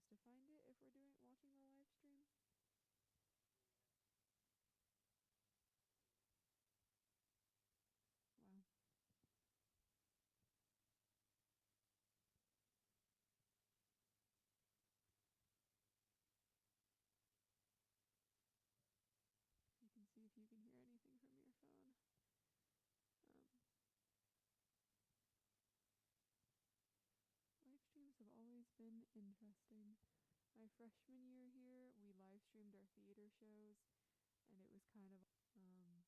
to find it if we're watching the live stream? Wow. You can see if you can hear anything from your phone. Live streams have always been interesting. My freshman year here, we live streamed our theater shows, and it was kind of okay.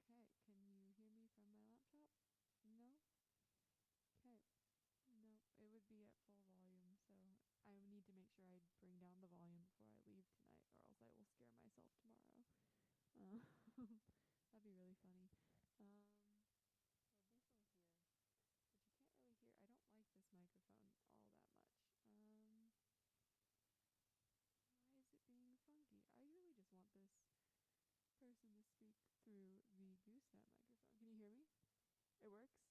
Can you hear me from my laptop? No? Okay. No, it would be at full volume, so I need to make sure I bring down the volume before I leave tonight, or else I will scare myself tomorrow. That'd be really funny. Well, this one here, but you can't really hear. I don't like this microphone all that much. Why is it being funky? I really just want this person to speak through the gooseneck microphone. Can you hear me? It works?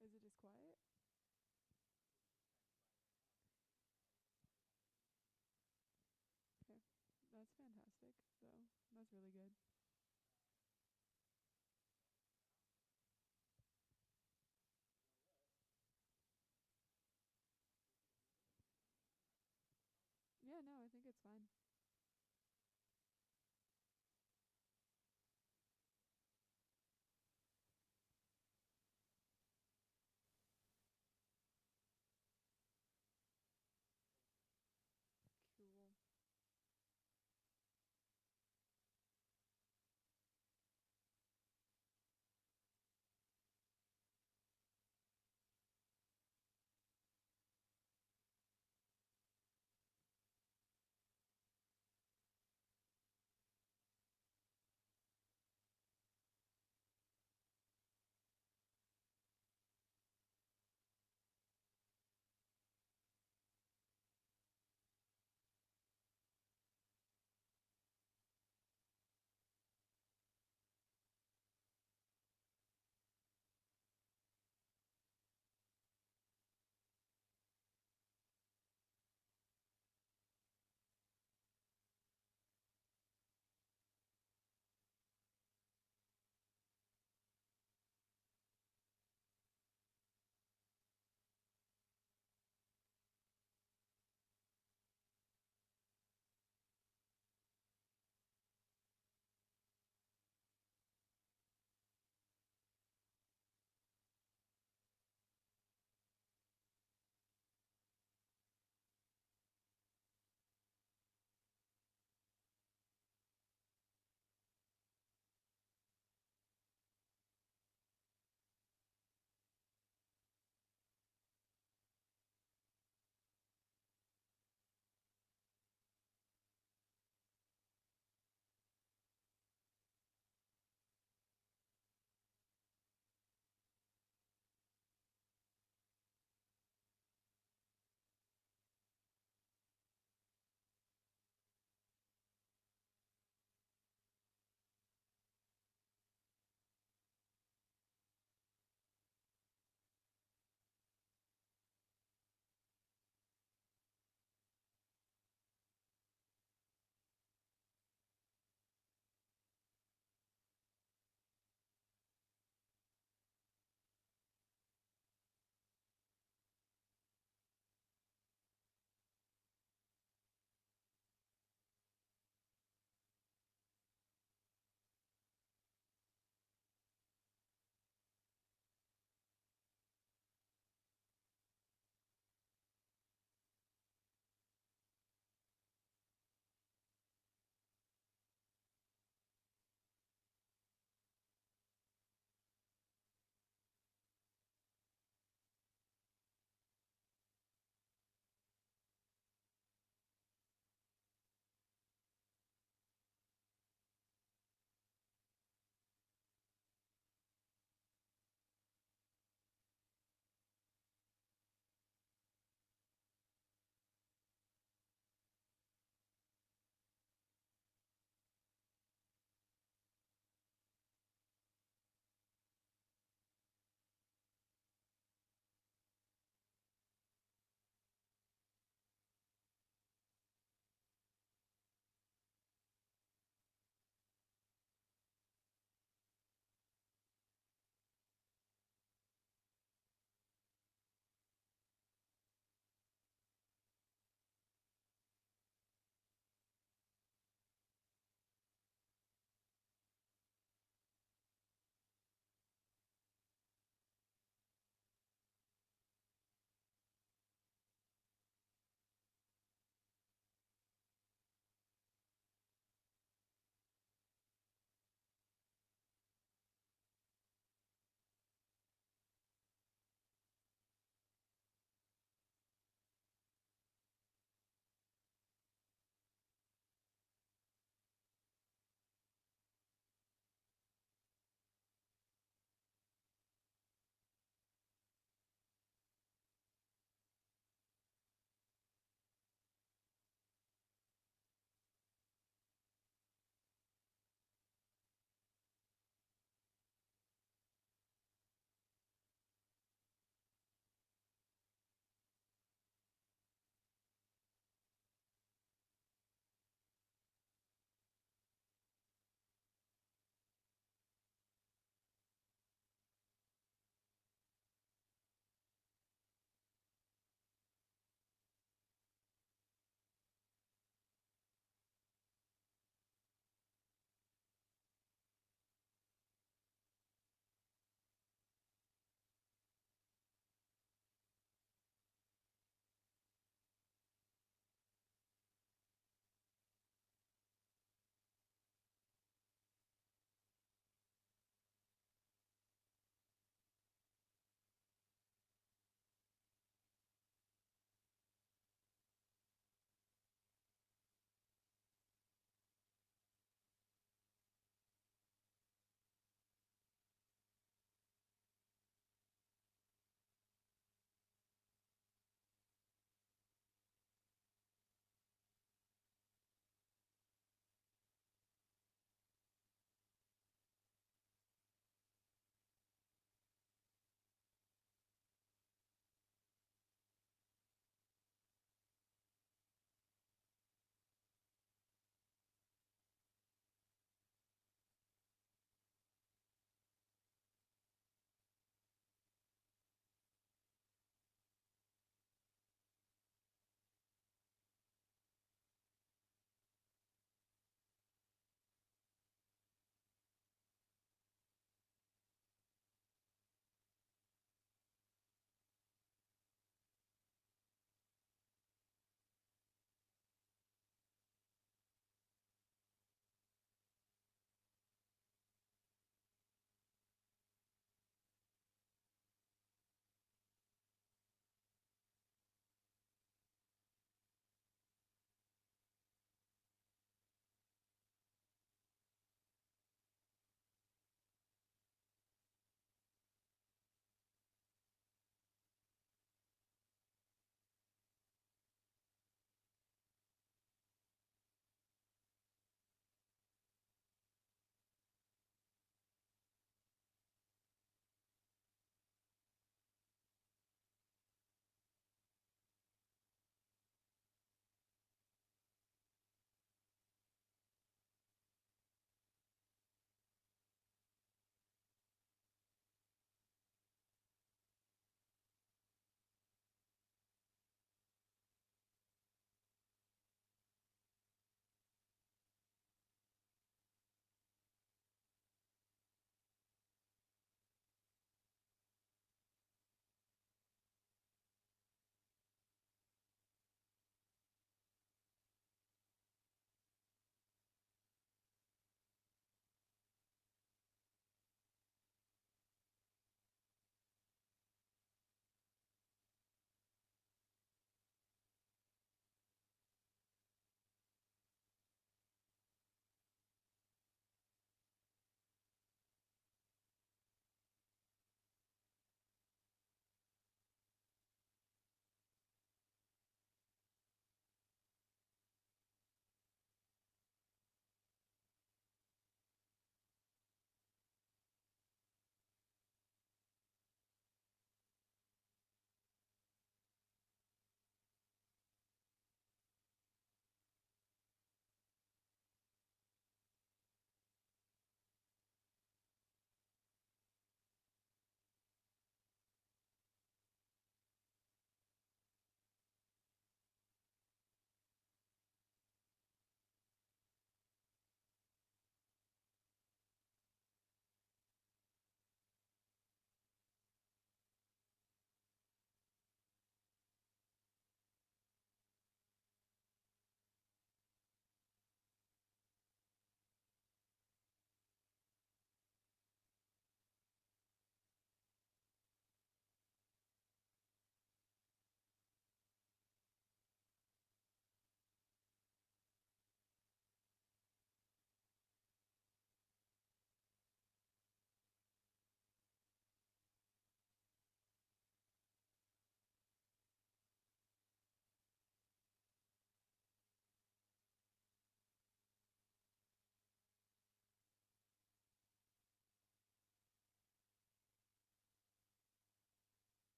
Is it just quiet? Okay, that's fantastic, though. That's really good. Yeah, no, I think it's fine. Cool.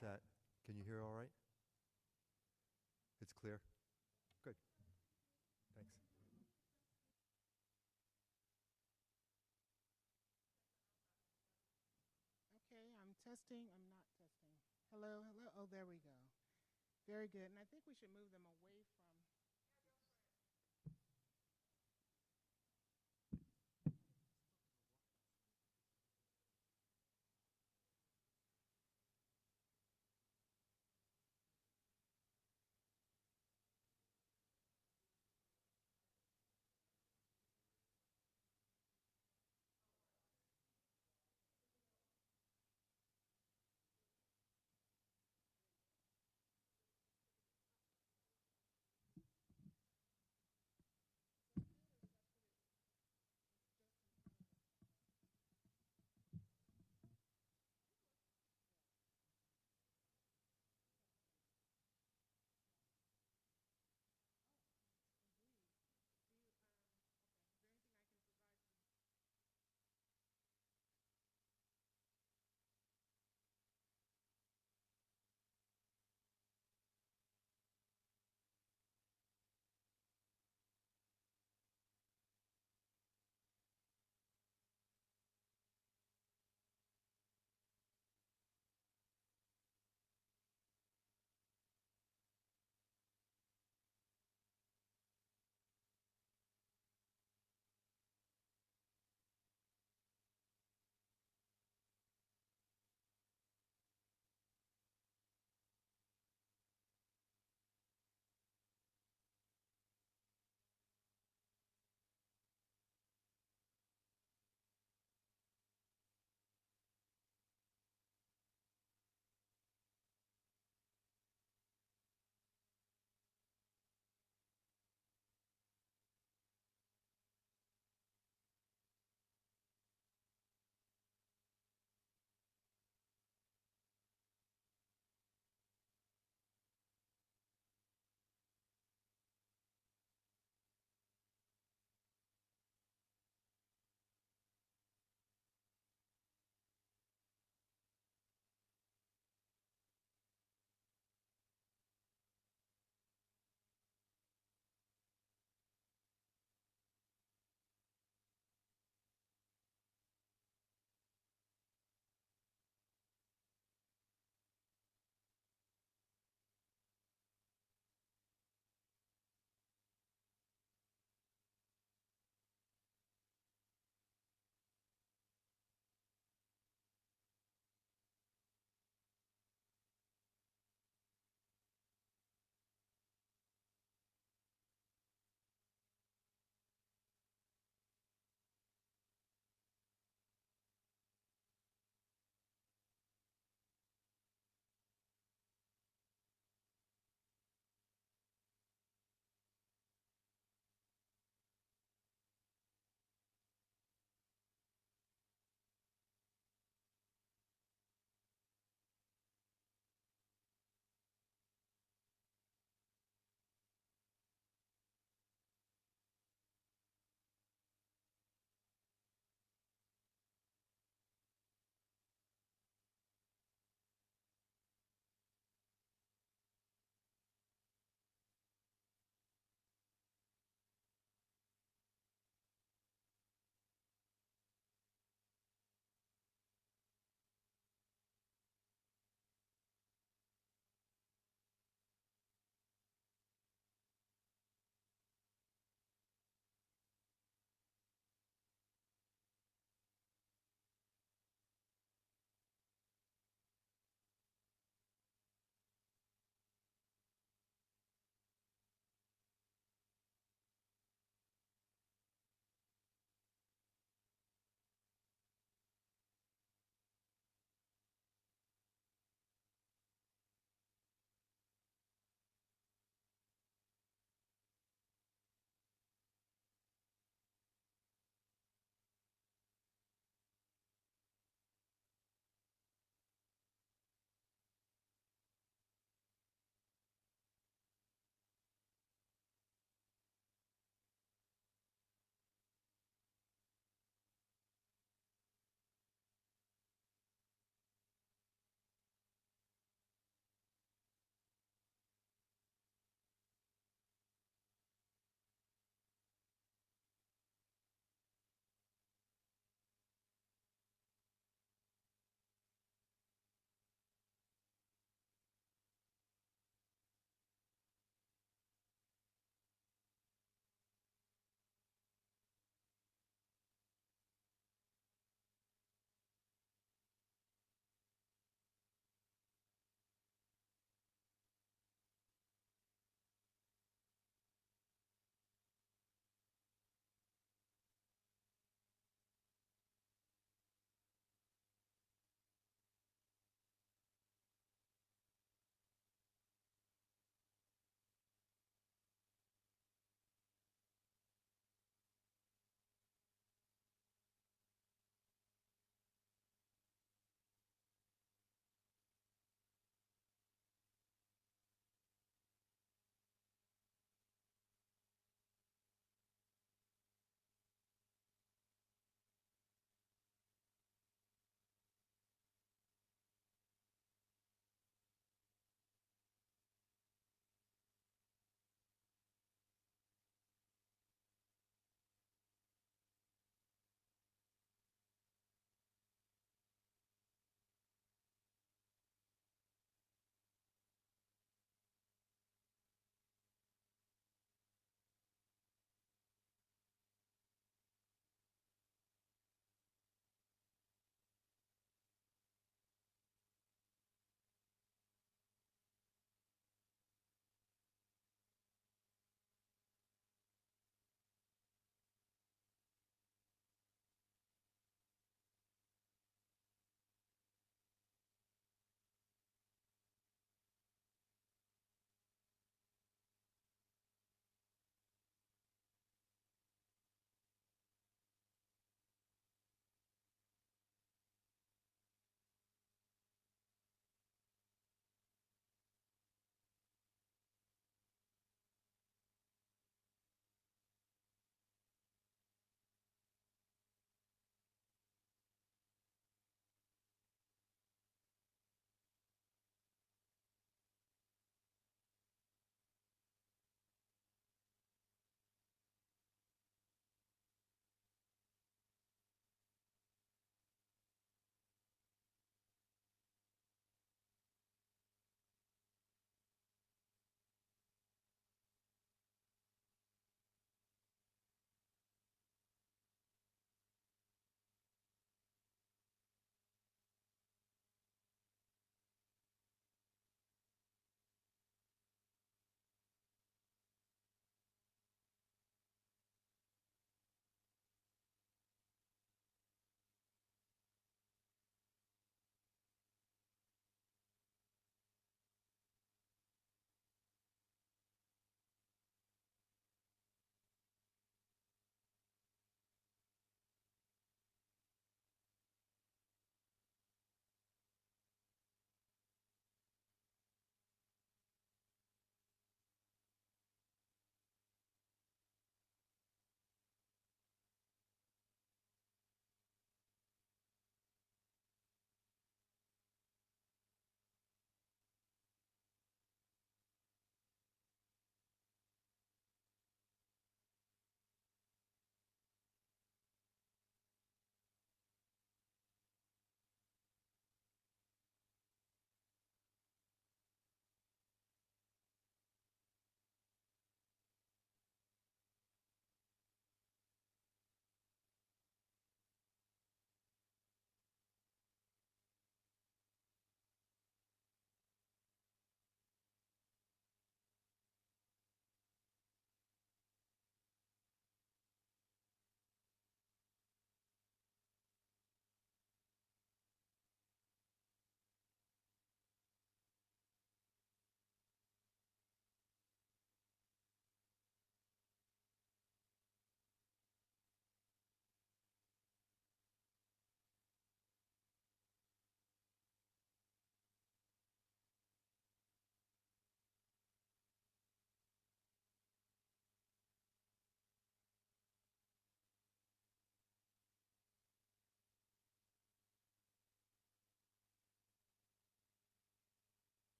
set. Can you hear all right? It's clear? Good. Thanks. Okay, I'm testing. I'm not testing. Hello, hello. Oh, there we go. Very good. And I think we should move them away from.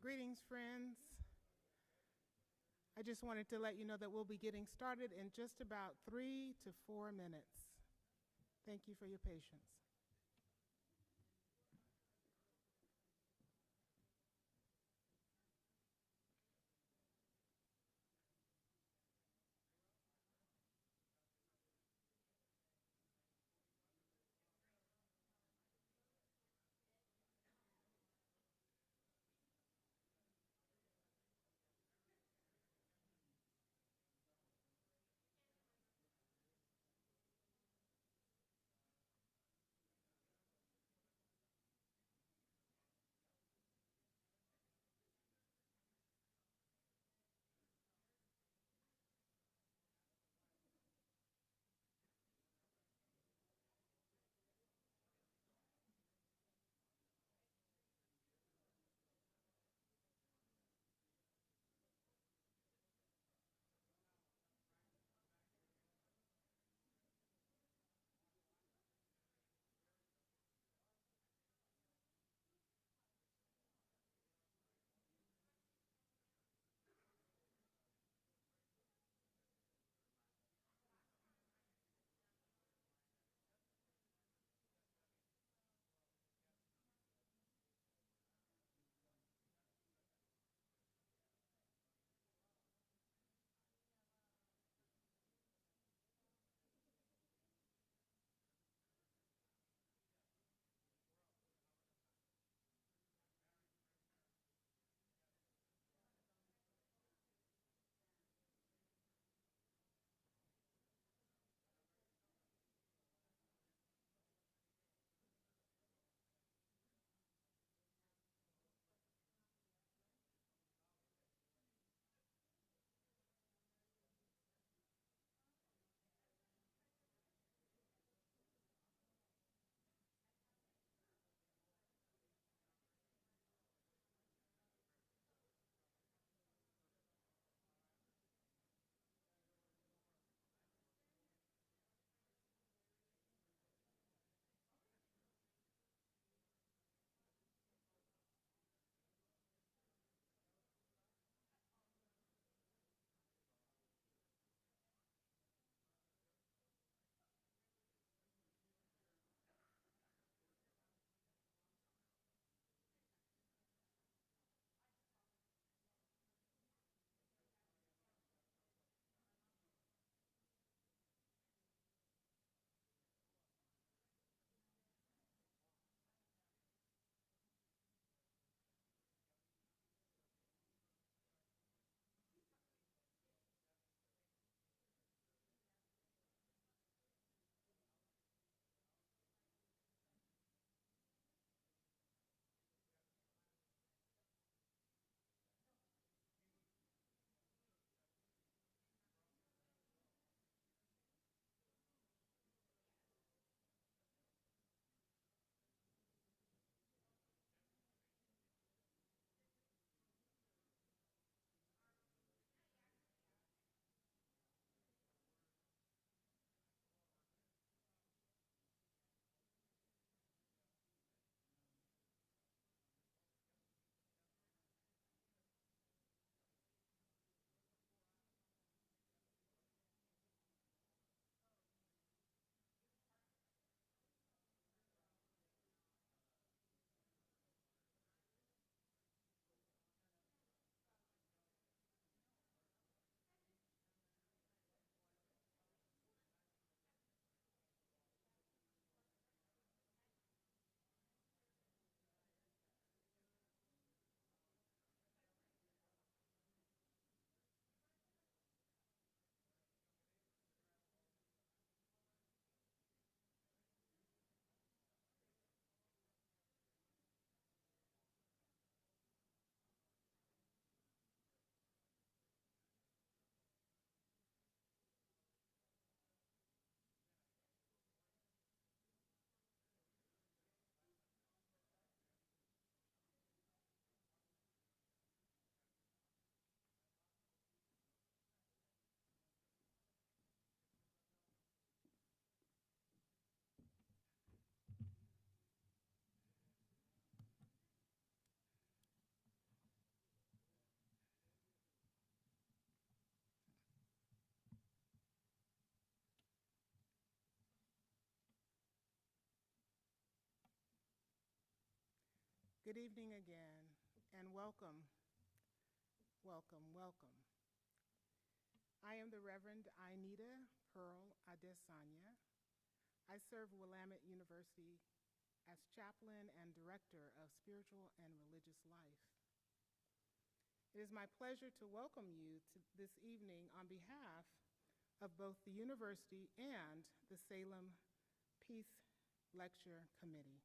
Greetings, friends. I just wanted to let you know that we'll be getting started in just about 3 to 4 minutes. Thank you for your patience. Good evening again, and welcome, welcome, welcome. I am the Reverend Inita Pearl Adesanya. I serve Willamette University as chaplain and director of spiritual and religious life. It is my pleasure to welcome you to this evening on behalf of both the university and the Salem Peace Lecture Committee.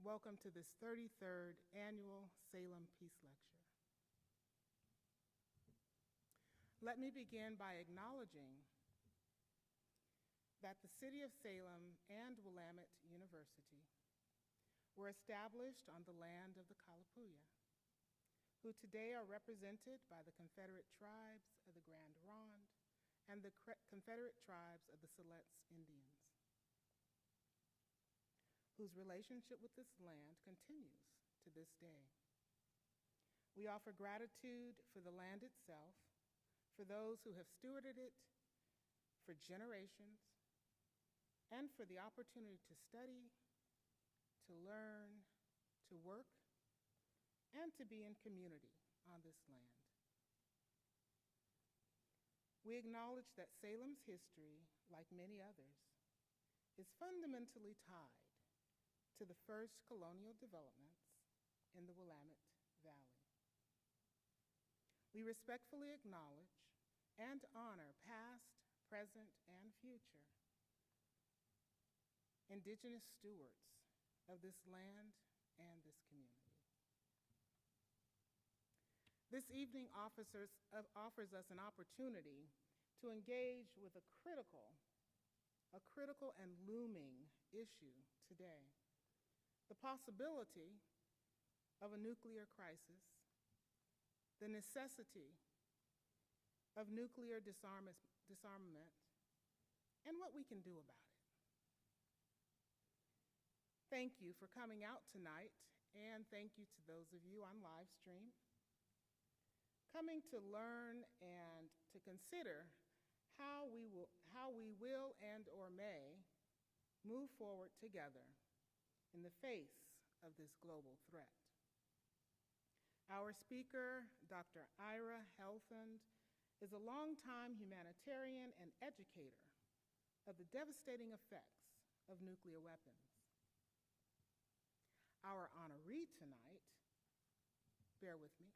Welcome to this 33rd Annual Salem Peace Lecture. Let me begin by acknowledging that the City of Salem and Willamette University were established on the land of the Kalapuya, who today are represented by the Confederate tribes of the Grand Ronde and the Confederate tribes of the Siletz Indians, whose relationship with this land continues to this day. We offer gratitude for the land itself, for those who have stewarded it for generations, and for the opportunity to study, to learn, to work, and to be in community on this land. We acknowledge that Salem's history, like many others, is fundamentally tied to the first colonial developments in the Willamette Valley. We respectfully acknowledge and honor past, present, and future Indigenous stewards of this land and this community. This evening offers us an opportunity to engage with a critical and looming issue today: the possibility of a nuclear crisis, the necessity of nuclear disarmament, and what we can do about it. Thank you for coming out tonight, and thank you to those of you on live stream, coming to learn and to consider how we will and or may move forward together in the face of this global threat. Our speaker, Dr. Ira Helfand, is a longtime humanitarian and educator of the devastating effects of nuclear weapons. Our honoree tonight, bear with me,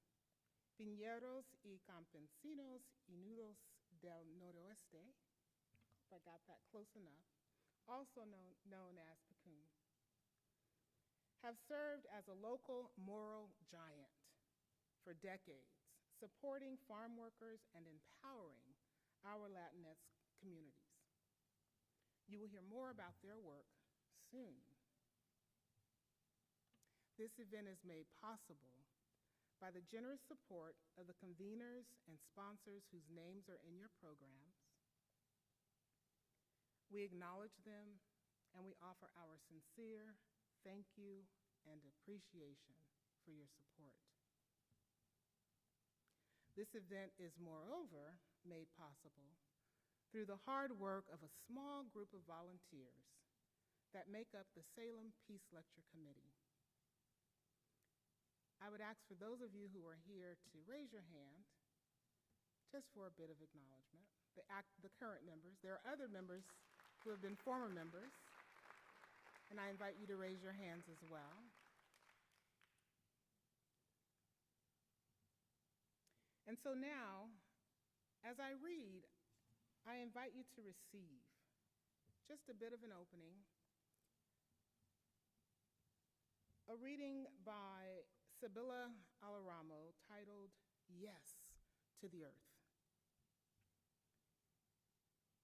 Piñeros y Campesinos Unidos del Noroeste, hope I got that close enough, also known as PCUN, have served as a local moral giant for decades, supporting farm workers and empowering our Latinx communities. You will hear more about their work soon. This event is made possible by the generous support of the conveners and sponsors whose names are in your programs. We acknowledge them, and we offer our sincere thank you and appreciation for your support. This event is, moreover, made possible through the hard work of a small group of volunteers that make up the Salem Peace Lecture Committee. I would ask for those of you who are here to raise your hand just for a bit of acknowledgement. The current members. There are other members who have been former members, and I invite you to raise your hands as well. And so now, as I read, I invite you to receive just a bit of an opening, a reading by Sibylla Alaramo titled, Yes to the Earth.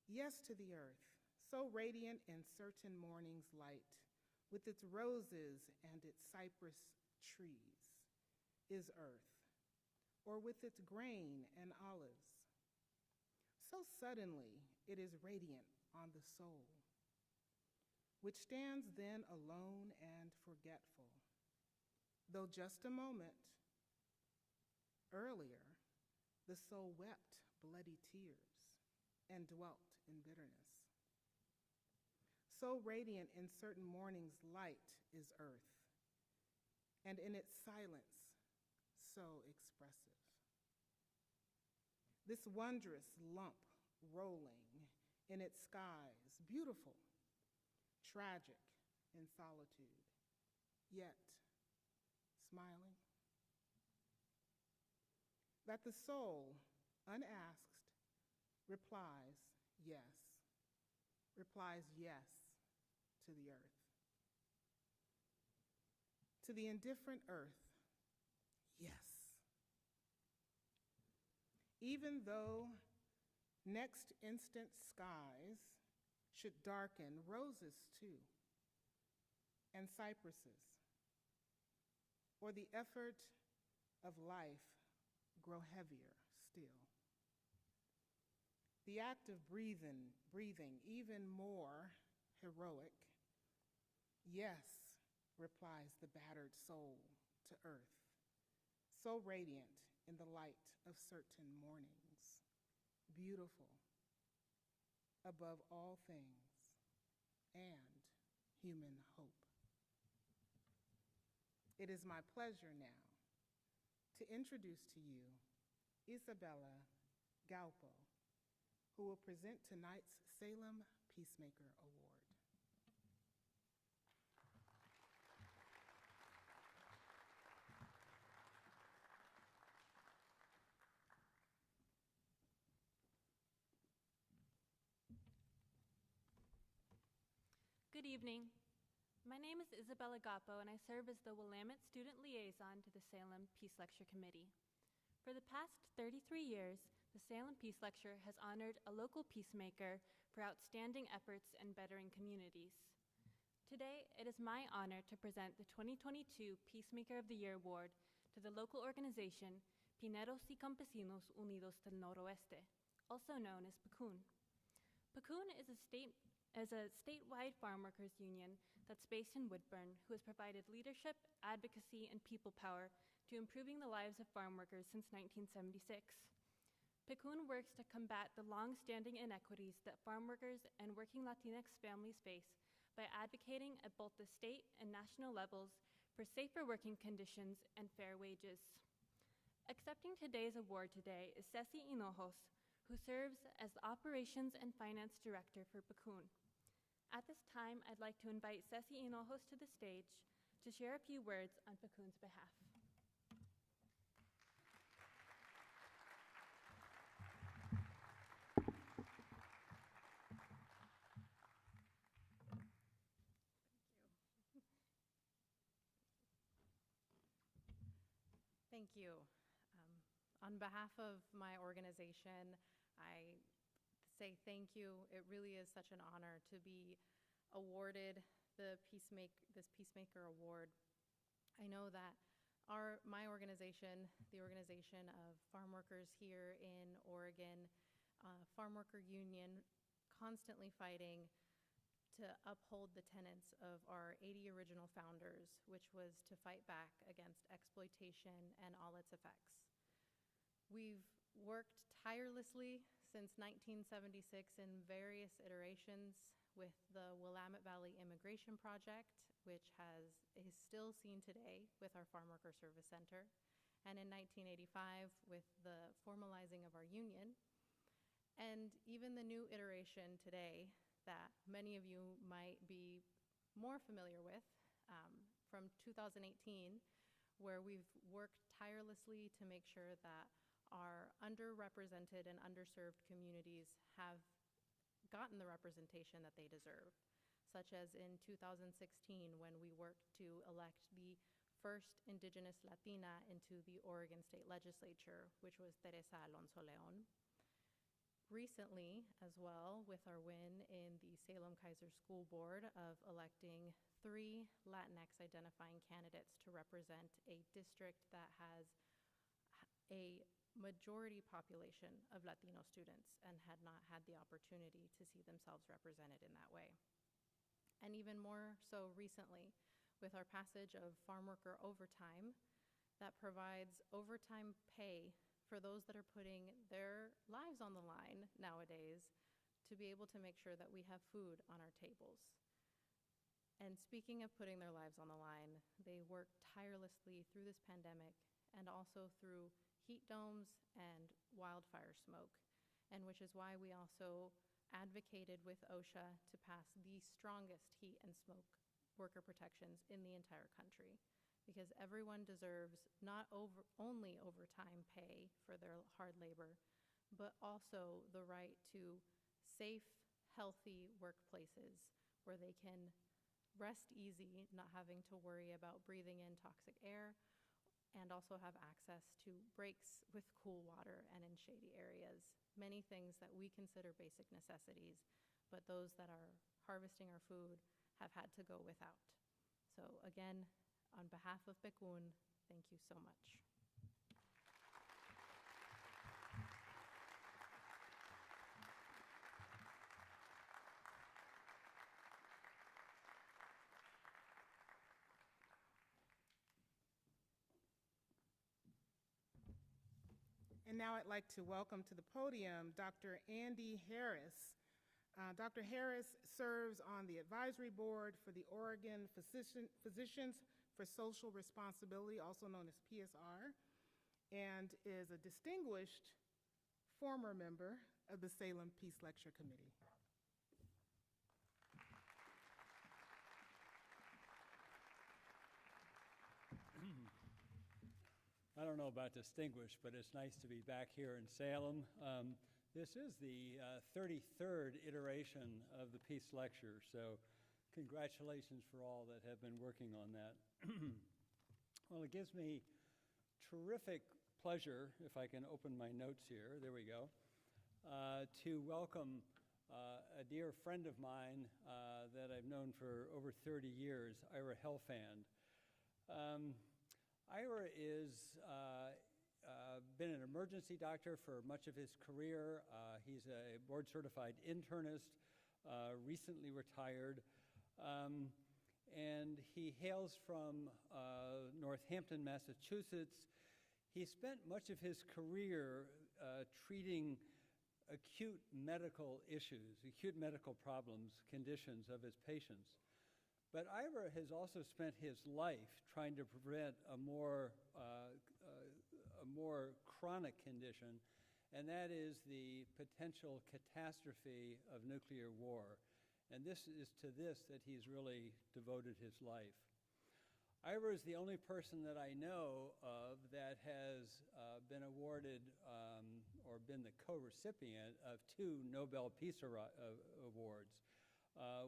Yes to the earth, so radiant in certain morning's light, with its roses and its cypress trees, is earth, or with its grain and olives. So suddenly it is radiant on the soul, which stands then alone and forgetful, though just a moment earlier the soul wept bloody tears and dwelt in bitterness. So radiant in certain mornings light is earth, and in its silence, so expressive. This wondrous lump rolling in its skies, beautiful, tragic in solitude, yet smiling. That the soul, unasked, replies yes to the earth. To the indifferent earth, yes. Even though next instant skies should darken, roses too, and cypresses, or the effort of life grow heavier still. The act of breathing even more heroic, yes, replies the battered soul to earth, so radiant in the light of certain mornings, beautiful above all things, and human hope. It is my pleasure now to introduce to you Isabella Galpo, who will present tonight's Salem Peacemaker Award. Good evening. My name is Isabella Gappo, and I serve as the Willamette Student Liaison to the Salem Peace Lecture Committee. For the past 33 years, the Salem Peace Lecture has honored a local peacemaker for outstanding efforts in bettering communities. Today, it is my honor to present the 2022 Peacemaker of the Year Award to the local organization Pineros y Campesinos Unidos del Noroeste, also known as PCUN. PCUN is a statewide farm workers union that's based in Woodburn, who has provided leadership, advocacy, and people power to improving the lives of farm workers since 1976. PCUN works to combat the long-standing inequities that farm workers and working Latinx families face by advocating at both the state and national levels for safer working conditions and fair wages. Accepting today's award today is Ceci Hinojos, who serves as the Operations and Finance Director for PCUN. At this time, I'd like to invite Ceci Hinojos to the stage to share a few words on PCUN's behalf. Thank you. On behalf of my organization, I say thank you. It really is such an honor to be awarded this Peacemaker Award. I know that my organization, the organization of farm workers here in Oregon, Farm Worker Union, constantly fighting to uphold the tenets of our 80 original founders, which was to fight back against exploitation and all its effects. We've worked tirelessly since 1976 in various iterations with the Willamette Valley Immigration Project, which is still seen today with our Farm Worker Service Center, and in 1985 with the formalizing of our union, and even the new iteration today that many of you might be more familiar with, from 2018, where we've worked tirelessly to make sure that our underrepresented and underserved communities have gotten the representation that they deserve, such as in 2016 when we worked to elect the first Indigenous Latina into the Oregon State Legislature, which was Teresa Alonso Leon. Recently, as well, with our win in the Salem-Keizer School Board of electing 3 Latinx identifying candidates to represent a district that has a majority population of Latino students and had not had the opportunity to see themselves represented in that way. And even more so recently, with our passage of farm worker overtime that provides overtime pay for those that are putting their lives on the line nowadays to be able to make sure that we have food on our tables. And speaking of putting their lives on the line, they worked tirelessly through this pandemic and also through heat domes and wildfire smoke, and which is why we also advocated with OSHA to pass the strongest heat and smoke worker protections in the entire country, because everyone deserves not only overtime pay for their hard labor, but also the right to safe, healthy workplaces where they can rest easy, not having to worry about breathing in toxic air, and also have access to breaks with cool water and in shady areas. Many things that we consider basic necessities, but those that are harvesting our food have had to go without. So again, on behalf of Bekun, thank you so much. And now I'd like to welcome to the podium Dr. Andy Harris. Dr. Harris serves on the advisory board for the Oregon Physicians for Social Responsibility, also known as PSR, and is a distinguished former member of the Salem Peace Lecture Committee. I don't know about distinguished, but it's nice to be back here in Salem. This is the 33rd iteration of the Peace Lecture, so congratulations for all that have been working on that. Well, it gives me terrific pleasure, if I can open my notes here, there we go, to welcome a dear friend of mine that I've known for over 30 years, Ira Helfand. Ira is been an emergency doctor for much of his career. He's a board-certified internist, recently retired, and he hails from Northampton, Massachusetts. He spent much of his career treating acute medical issues, acute medical problems, conditions of his patients. But Ira has also spent his life trying to prevent a more chronic condition, and that is the potential catastrophe of nuclear war. And this is to this that he's really devoted his life. Ira is the only person that I know of that has been awarded or been the co-recipient of 2 Nobel Peace Awards.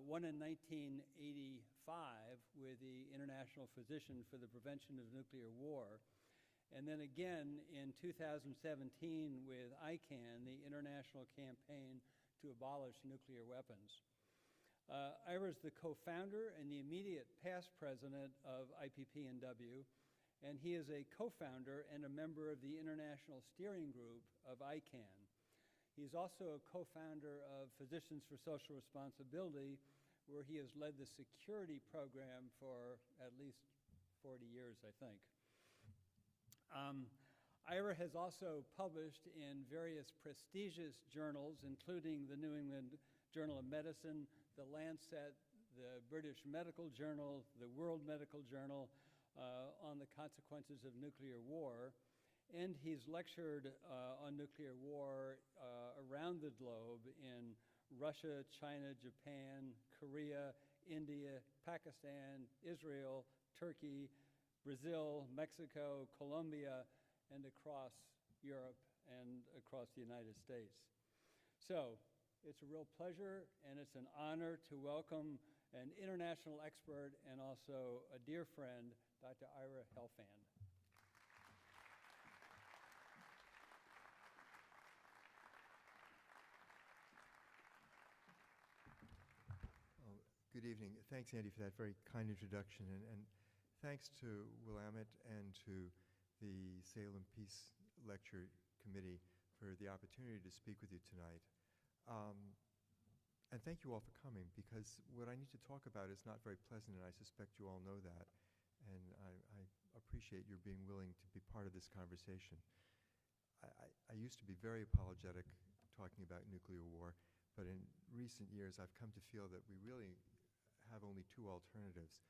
One in 1985 with the International Physician for the Prevention of Nuclear War, and then again in 2017 with ICAN, the International Campaign to Abolish Nuclear Weapons. Ira is the co-founder and the immediate past president of IPPNW, and he is a co-founder and a member of the International Steering Group of ICAN. He's also a co-founder of Physicians for Social Responsibility, where he has led the security program for at least 40 years, I think. Ira has also published in various prestigious journals, including the New England Journal of Medicine, the Lancet, the British Medical Journal, the World Medical Journal, on the consequences of nuclear war. And he's lectured on nuclear war around the globe in Russia, China, Japan, Korea, India, Pakistan, Israel, Turkey, Brazil, Mexico, Colombia, and across Europe and across the United States. So it's a real pleasure and it's an honor to welcome an international expert and also a dear friend, Dr. Ira Helfand. Good evening. Thanks, Andy, for that very kind introduction. And thanks to Willamette and to the Salem Peace Lecture Committee for the opportunity to speak with you tonight. And thank you all for coming, because what I need to talk about is not very pleasant, and I suspect you all know that. And I appreciate your being willing to be part of this conversation. I used to be very apologetic talking about nuclear war, but in recent years I've come to feel that we really have only two alternatives.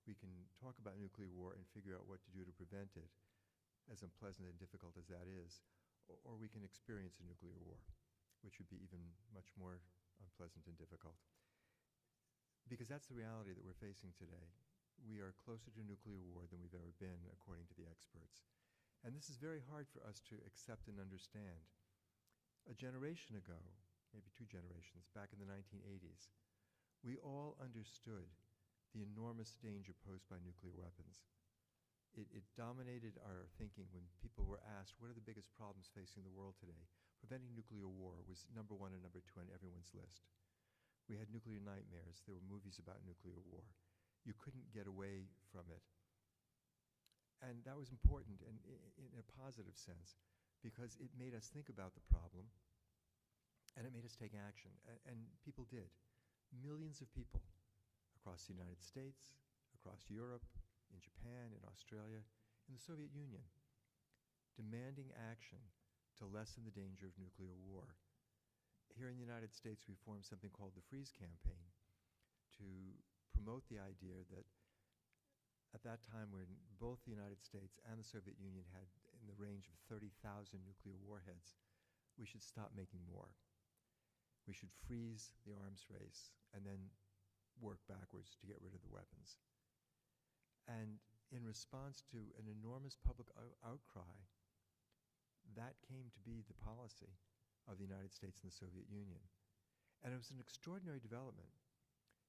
We can talk about nuclear war and figure out what to do to prevent it, as unpleasant and difficult as that is, or we can experience a nuclear war, which would be even much more unpleasant and difficult. Because that's the reality that we're facing today. We are closer to nuclear war than we've ever been, according to the experts. And this is very hard for us to accept and understand. A generation ago, maybe two generations, back in the 1980s, we all understood the enormous danger posed by nuclear weapons. It dominated our thinking when people were asked, what are the biggest problems facing the world today? Preventing nuclear war was number one and number two on everyone's list. We had nuclear nightmares. There were movies about nuclear war. You couldn't get away from it. And that was important and in a positive sense, because it made us think about the problem and it made us take action. And people did. Millions of people across the United States, across Europe, in Japan, in Australia, in the Soviet Union, demanding action to lessen the danger of nuclear war. Here in the United States, we formed something called the Freeze Campaign to promote the idea that at that time when both the United States and the Soviet Union had in the range of 30,000 nuclear warheads, we should stop making more. We should freeze the arms race and then work backwards to get rid of the weapons. And in response to an enormous public outcry, that came to be the policy of the United States and the Soviet Union. And it was an extraordinary development.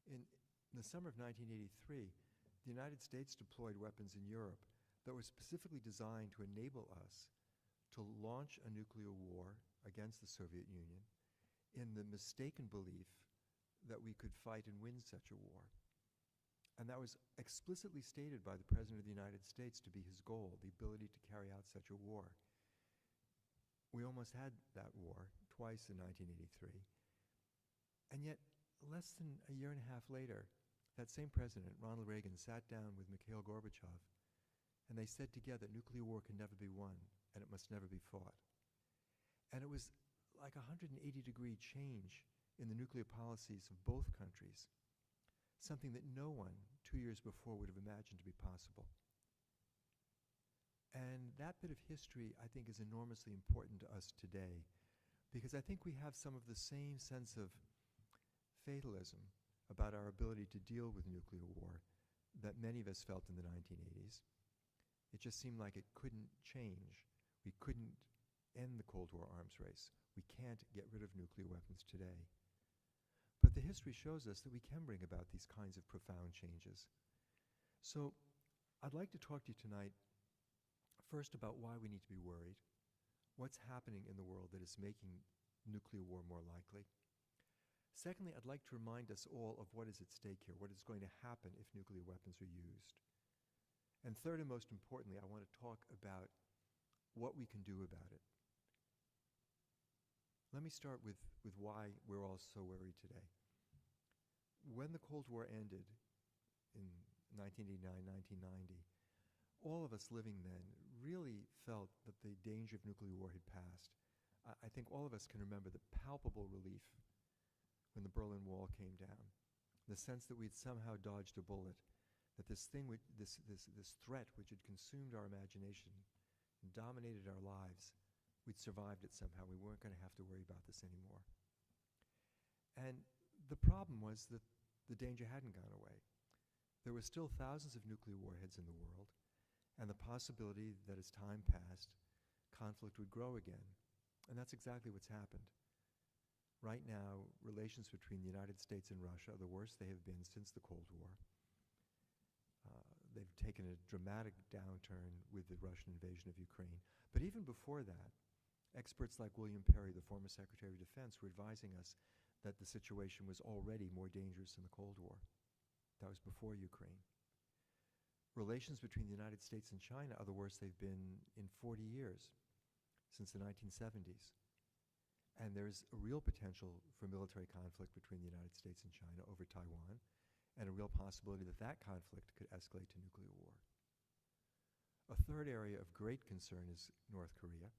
In the summer of 1983, the United States deployed weapons in Europe that were specifically designed to enable us to launch a nuclear war against the Soviet Union in the mistaken belief that we could fight and win such a war. And that was explicitly stated by the President of the United States to be his goal, the ability to carry out such a war. We almost had that war twice in 1983. And yet, less than a year and a half later, that same president, Ronald Reagan, sat down with Mikhail Gorbachev, and they said together, nuclear war can never be won, and it must never be fought. And it was like a 180-degree change in the nuclear policies of both countries, something that no one 2 years before would have imagined to be possible. And that bit of history, I think, is enormously important to us today, because I think we have some of the same sense of fatalism about our ability to deal with nuclear war that many of us felt in the 1980s. It just seemed like it couldn't change. We couldn't end the Cold War arms race. We can't get rid of nuclear weapons today. But the history shows us that we can bring about these kinds of profound changes. So I'd like to talk to you tonight first about why we need to be worried, what's happening in the world that is making nuclear war more likely. Secondly, I'd like to remind us all of what is at stake here, what is going to happen if nuclear weapons are used. And third and most importantly, I want to talk about what we can do about it. Let me start with why we're all so worried today. When the Cold War ended in 1989, 1990, all of us living then really felt that the danger of nuclear war had passed. I think all of us can remember the palpable relief when the Berlin Wall came down, the sense that we'd somehow dodged a bullet, that this thing, this threat which had consumed our imagination and dominated our lives, we'd survived it somehow. We weren't going to have to worry about this anymore. And the problem was that the danger hadn't gone away. There were still thousands of nuclear warheads in the world, and the possibility that as time passed, conflict would grow again. And that's exactly what's happened. Right now, relations between the United States and Russia are the worst they have been since the Cold War. They've taken a dramatic downturn with the Russian invasion of Ukraine. But even before that, experts like William Perry, the former Secretary of Defense, were advising us that the situation was already more dangerous than the Cold War. That was before Ukraine. Relations between the United States and China are the worst they've been in 40 years, since the 1970s. And there's a real potential for military conflict between the United States and China over Taiwan, and a real possibility that that conflict could escalate to nuclear war. A third area of great concern is North Korea.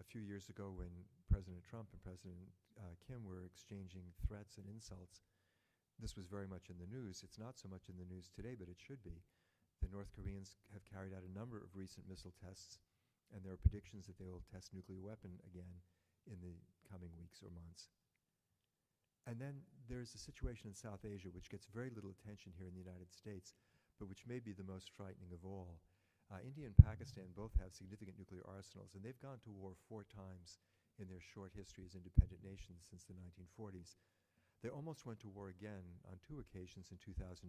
A few years ago, when President Trump and President Kim were exchanging threats and insults this was very much in the news. It's not so much in the news today, but it should be. The North Koreans have carried out a number of recent missile tests, and there are predictions that they will test nuclear weapon again in the coming weeks or months. And then there's a situation in South Asia which gets very little attention here in the United States, but which may be the most frightening of all. India and Pakistan both have significant nuclear arsenals, and they've gone to war 4 times in their short history as independent nations since the 1940s. They almost went to war again on 2 occasions in 2019.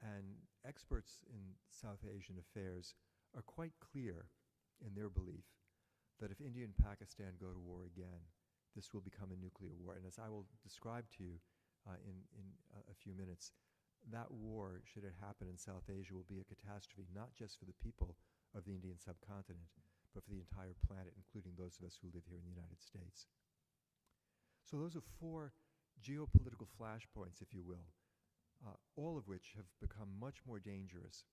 And experts in South Asian affairs are quite clear in their belief that if India and Pakistan go to war again, this will become a nuclear war. And as I will describe to you in a few minutes, that war, should it happen in South Asia, will be a catastrophe, not just for the people of the Indian subcontinent, but for the entire planet, including those of us who live here in the United States. So those are 4 geopolitical flashpoints, if you will, all of which have become much more dangerous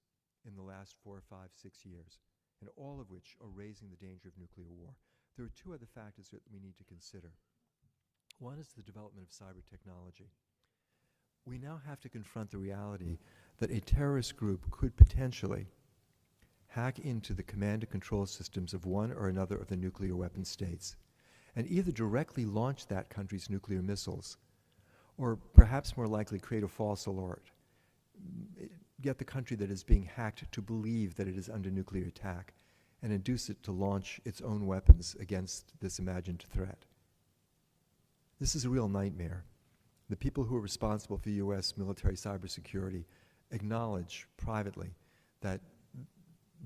in the last 4, 5, 6 years, and all of which are raising the danger of nuclear war. There are 2 other factors that we need to consider. One is the development of cyber technology. We now have to confront the reality that a terrorist group could potentially hack into the command and control systems of one or another of the nuclear weapon states and either directly launch that country's nuclear missiles or perhaps more likely create a false alert, get the country that is being hacked to believe that it is under nuclear attack and induce it to launch its own weapons against this imagined threat. This is a real nightmare. The people who are responsible for U.S. military cybersecurity acknowledge privately that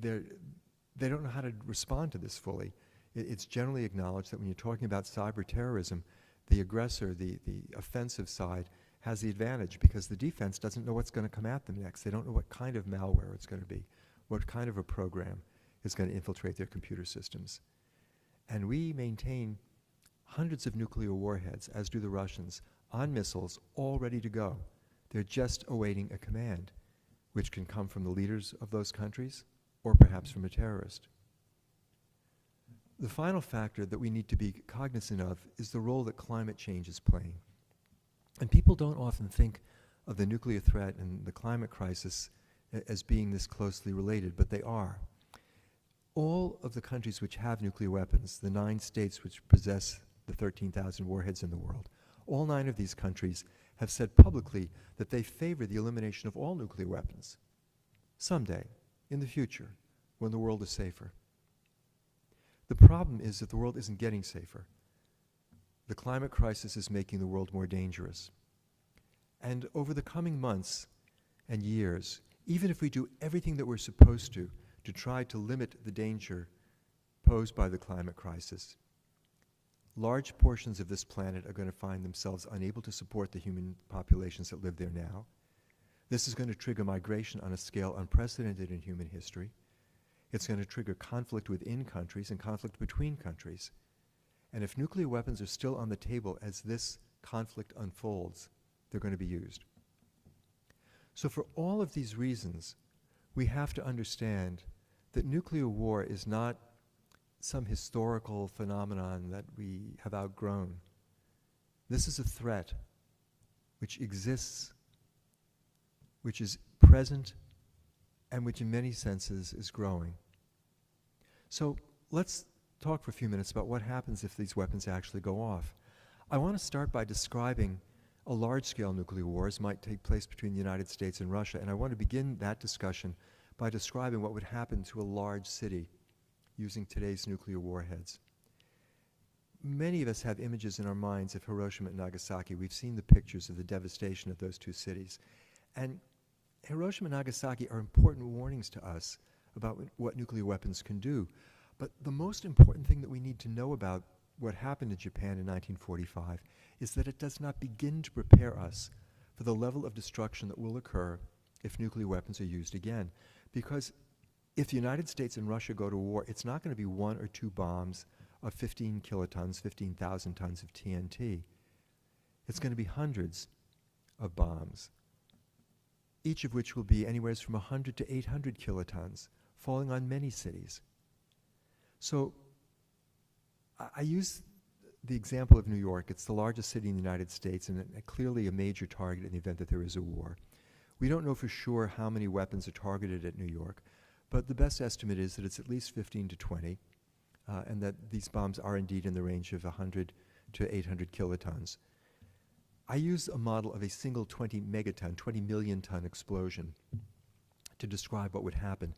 they don't know how to respond to this fully. It's generally acknowledged that when you're talking about cyber terrorism, the aggressor, the offensive side, has the advantage because the defense doesn't know what's going to come at them next. They don't know what kind of malware it's going to be, what kind of a program is going to infiltrate their computer systems. And we maintain hundreds of nuclear warheads, as do the Russians, on missiles, all ready to go. They're just awaiting a command, which can come from the leaders of those countries or perhaps from a terrorist. The final factor that we need to be cognizant of is the role that climate change is playing. And people don't often think of the nuclear threat and the climate crisis as being this closely related, but they are. All of the countries which have nuclear weapons, the 9 states which possess the 13,000 warheads in the world, all 9 of these countries have said publicly that they favor the elimination of all nuclear weapons someday, in the future, when the world is safer. The problem is that the world isn't getting safer. The climate crisis is making the world more dangerous. And over the coming months and years, even if we do everything that we're supposed to try to limit the danger posed by the climate crisis, large portions of this planet are going to find themselves unable to support the human populations that live there now. This is going to trigger migration on a scale unprecedented in human history. It's going to trigger conflict within countries and conflict between countries. And if nuclear weapons are still on the table as this conflict unfolds, they're going to be used. So for all of these reasons, we have to understand that nuclear war is not some historical phenomenon that we have outgrown. This is a threat which exists, which is present, and which in many senses is growing. So let's talk for a few minutes about what happens if these weapons actually go off. I want to start by describing a large-scale nuclear war as might take place between the United States and Russia, and I want to begin that discussion by describing what would happen to a large city using today's nuclear warheads. Many of us have images in our minds of Hiroshima and Nagasaki. We've seen the pictures of the devastation of those 2 cities. And Hiroshima and Nagasaki are important warnings to us about what nuclear weapons can do. But the most important thing that we need to know about what happened in Japan in 1945 is that it does not begin to prepare us for the level of destruction that will occur if nuclear weapons are used again. Because if the United States and Russia go to war, it's not going to be 1 or 2 bombs of 15 kilotons, 15,000 tons of TNT. It's going to be hundreds of bombs, each of which will be anywhere from 100 to 800 kilotons, falling on many cities. So I use the example of New York. It's the largest city in the United States and clearly a major target in the event that there is a war. We don't know for sure how many weapons are targeted at New York, but the best estimate is that it's at least 15 to 20, and that these bombs are indeed in the range of 100 to 800 kilotons. I use a model of a single 20 megaton, 20 million ton explosion to describe what would happen.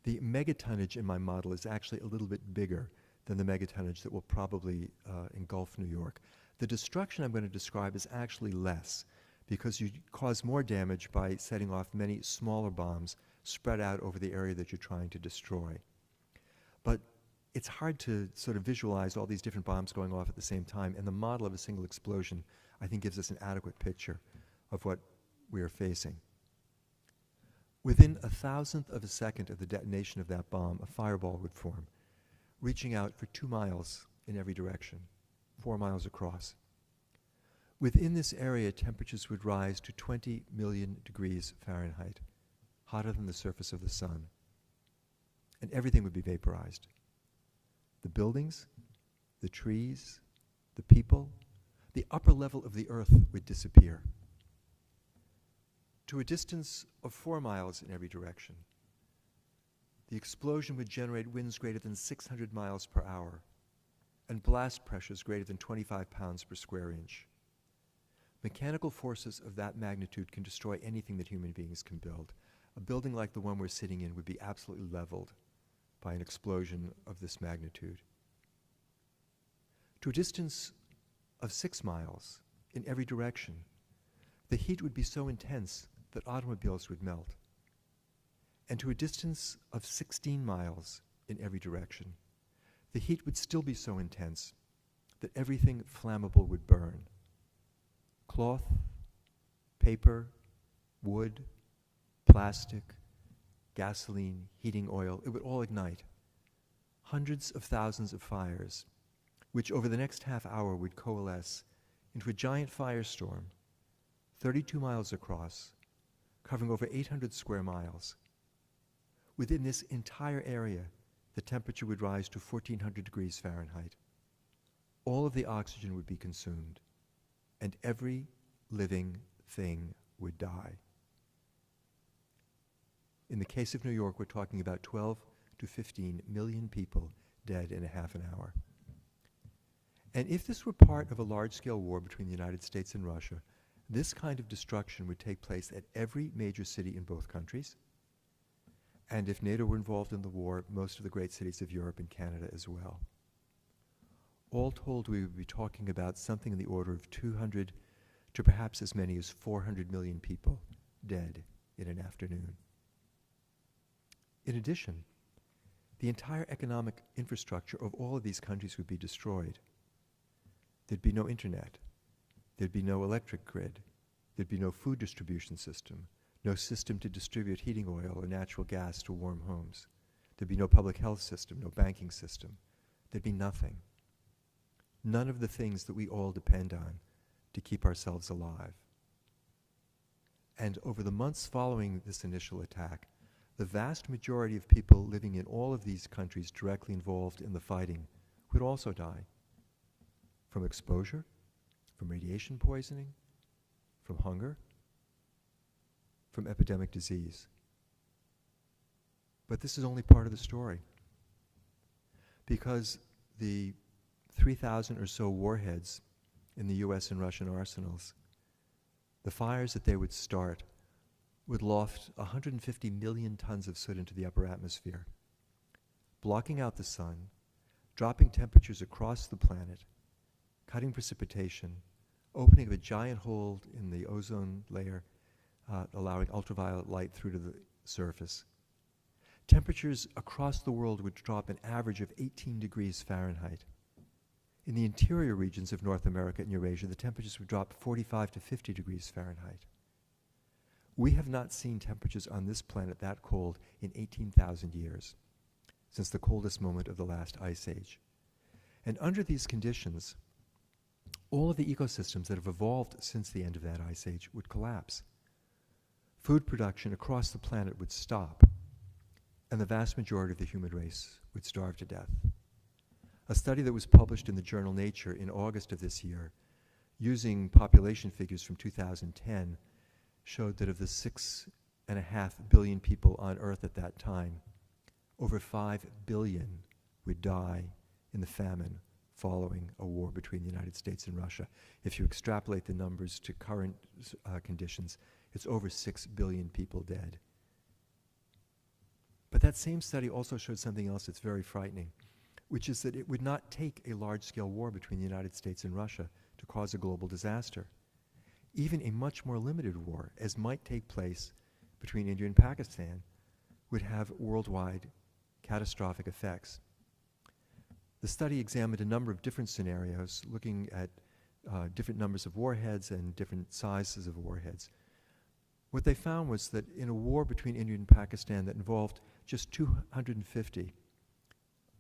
The megatonnage in my model is actually a little bit bigger than the megatonnage that will probably engulf New York. The destruction I'm going to describe is actually less, because you cause more damage by setting off many smaller bombs spread out over the area that you're trying to destroy. But it's hard to sort of visualize all these different bombs going off at the same time, and the model of a single explosion, I think, gives us an adequate picture of what we are facing. Within 1,000th of a second of the detonation of that bomb, a fireball would form, reaching out for 2 miles in every direction, 4 miles across. Within this area, temperatures would rise to 20 million degrees Fahrenheit, hotter than the surface of the sun, and everything would be vaporized. The buildings, the trees, the people, the upper level of the earth would disappear. To a distance of 4 miles in every direction, the explosion would generate winds greater than 600 miles per hour and blast pressures greater than 25 pounds per square inch. Mechanical forces of that magnitude can destroy anything that human beings can build. A building like the one we're sitting in would be absolutely leveled by an explosion of this magnitude. To a distance of 6 miles in every direction, the heat would be so intense that automobiles would melt. And to a distance of 16 miles in every direction, the heat would still be so intense that everything flammable would burn. Cloth, paper, wood, plastic, gasoline, heating oil, it would all ignite. Hundreds of thousands of fires, which over the next half hour would coalesce into a giant firestorm, 32 miles across, covering over 800 square miles. Within this entire area, the temperature would rise to 1,400 degrees Fahrenheit. All of the oxygen would be consumed, and every living thing would die. In the case of New York, we're talking about 12 to 15 million people dead in a half an hour. And if this were part of a large-scale war between the United States and Russia, this kind of destruction would take place at every major city in both countries. And if NATO were involved in the war, most of the great cities of Europe and Canada as well. All told, we would be talking about something in the order of 200 to perhaps as many as 400 million people dead in an afternoon. In addition, the entire economic infrastructure of all of these countries would be destroyed. There'd be no internet. There'd be no electric grid. There'd be no food distribution system, no system to distribute heating oil or natural gas to warm homes. There'd be no public health system, no banking system. There'd be nothing. None of the things that we all depend on to keep ourselves alive. And over the months following this initial attack, the vast majority of people living in all of these countries directly involved in the fighting would also die from exposure, from radiation poisoning, from hunger, from epidemic disease. But this is only part of the story, because the 3,000 or so warheads in the US and Russian arsenals, the fires that they would start would loft 150 million tons of soot into the upper atmosphere, blocking out the sun, dropping temperatures across the planet, cutting precipitation, opening of a giant hole in the ozone layer, allowing ultraviolet light through to the surface. Temperatures across the world would drop an average of 18 degrees Fahrenheit. In the interior regions of North America and Eurasia, the temperatures would drop 45 to 50 degrees Fahrenheit. We have not seen temperatures on this planet that cold in 18,000 years, since the coldest moment of the last ice age. And under these conditions, all of the ecosystems that have evolved since the end of that ice age would collapse. Food production across the planet would stop, and the vast majority of the human race would starve to death. A study that was published in the journal Nature in August of this year, using population figures from 2010, showed that of the 6.5 billion people on Earth at that time, over 5 billion would die in the famine following a war between the United States and Russia. If you extrapolate the numbers to current conditions, it's over 6 billion people dead. But that same study also showed something else that's very frightening, which is that it would not take a large-scale war between the United States and Russia to cause a global disaster. Even a much more limited war, as might take place between India and Pakistan, would have worldwide catastrophic effects. The study examined a number of different scenarios, looking at different numbers of warheads and different sizes of warheads. What they found was that in a war between India and Pakistan that involved just 250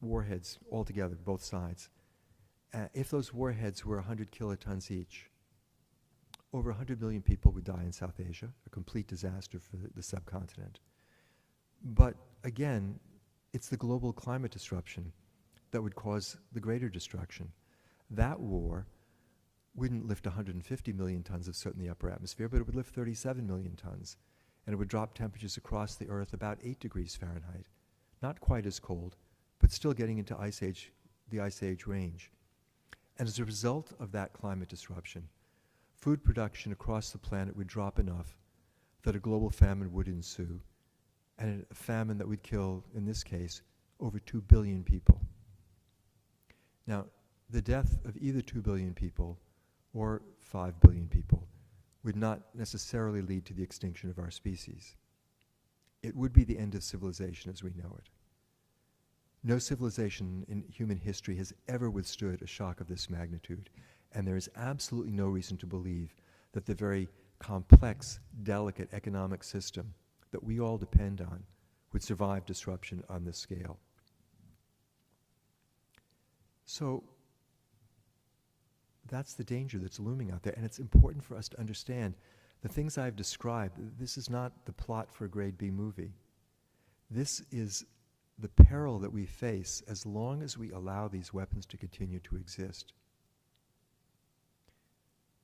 warheads altogether, both sides, if those warheads were 100 kilotons each, over 100 million people would die in South Asia, a complete disaster for the subcontinent. But again, it's the global climate disruption that would cause the greater destruction. That war wouldn't lift 150 million tons of soot in the upper atmosphere, but it would lift 37 million tons, and it would drop temperatures across the Earth about 8 degrees Fahrenheit. Not quite as cold, but still getting into the Ice Age range. And as a result of that climate disruption, food production across the planet would drop enough that a global famine would ensue, and a famine that would kill, in this case, over 2 billion people. Now, the death of either 2 billion people or 5 billion people would not necessarily lead to the extinction of our species. It would be the end of civilization as we know it. No civilization in human history has ever withstood a shock of this magnitude, and there is absolutely no reason to believe that the very complex, delicate economic system that we all depend on would survive disruption on this scale. So that's the danger that's looming out there, and it's important for us to understand the things I've described. This is not the plot for a grade B movie. This is the peril that we face as long as we allow these weapons to continue to exist.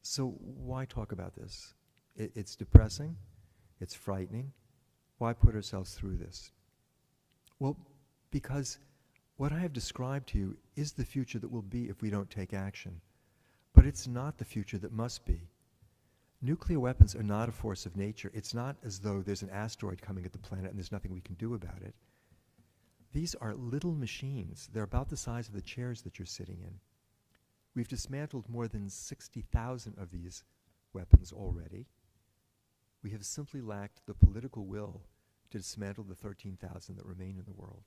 So why talk about this? It's depressing, it's frightening. Why put ourselves through this? Well, because what I have described to you is the future that will be if we don't take action. But it's not the future that must be. Nuclear weapons are not a force of nature. It's not as though there's an asteroid coming at the planet and there's nothing we can do about it. These are little machines. They're about the size of the chairs that you're sitting in. We've dismantled more than 60,000 of these weapons already. We have simply lacked the political will to dismantle the 13,000 that remain in the world.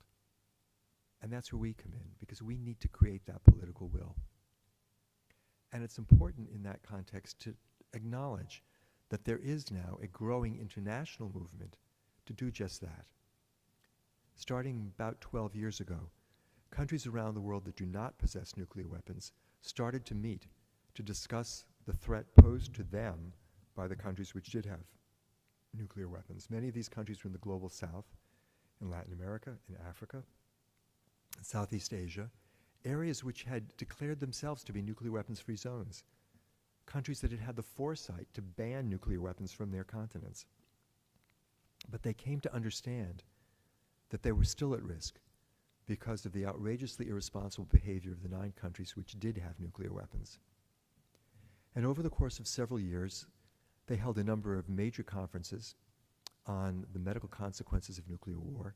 And that's where we come in, because we need to create that political will. And it's important in that context to acknowledge that there is now a growing international movement to do just that. Starting about 12 years ago, countries around the world that do not possess nuclear weapons started to meet to discuss the threat posed to them by the countries which did have nuclear weapons. Many of these countries were in the global south, in Latin America, in Africa, in Southeast Asia, areas which had declared themselves to be nuclear weapons-free zones, countries that had had the foresight to ban nuclear weapons from their continents. But they came to understand that they were still at risk because of the outrageously irresponsible behavior of the 9 countries which did have nuclear weapons. And over the course of several years, they held a number of major conferences on the medical consequences of nuclear war.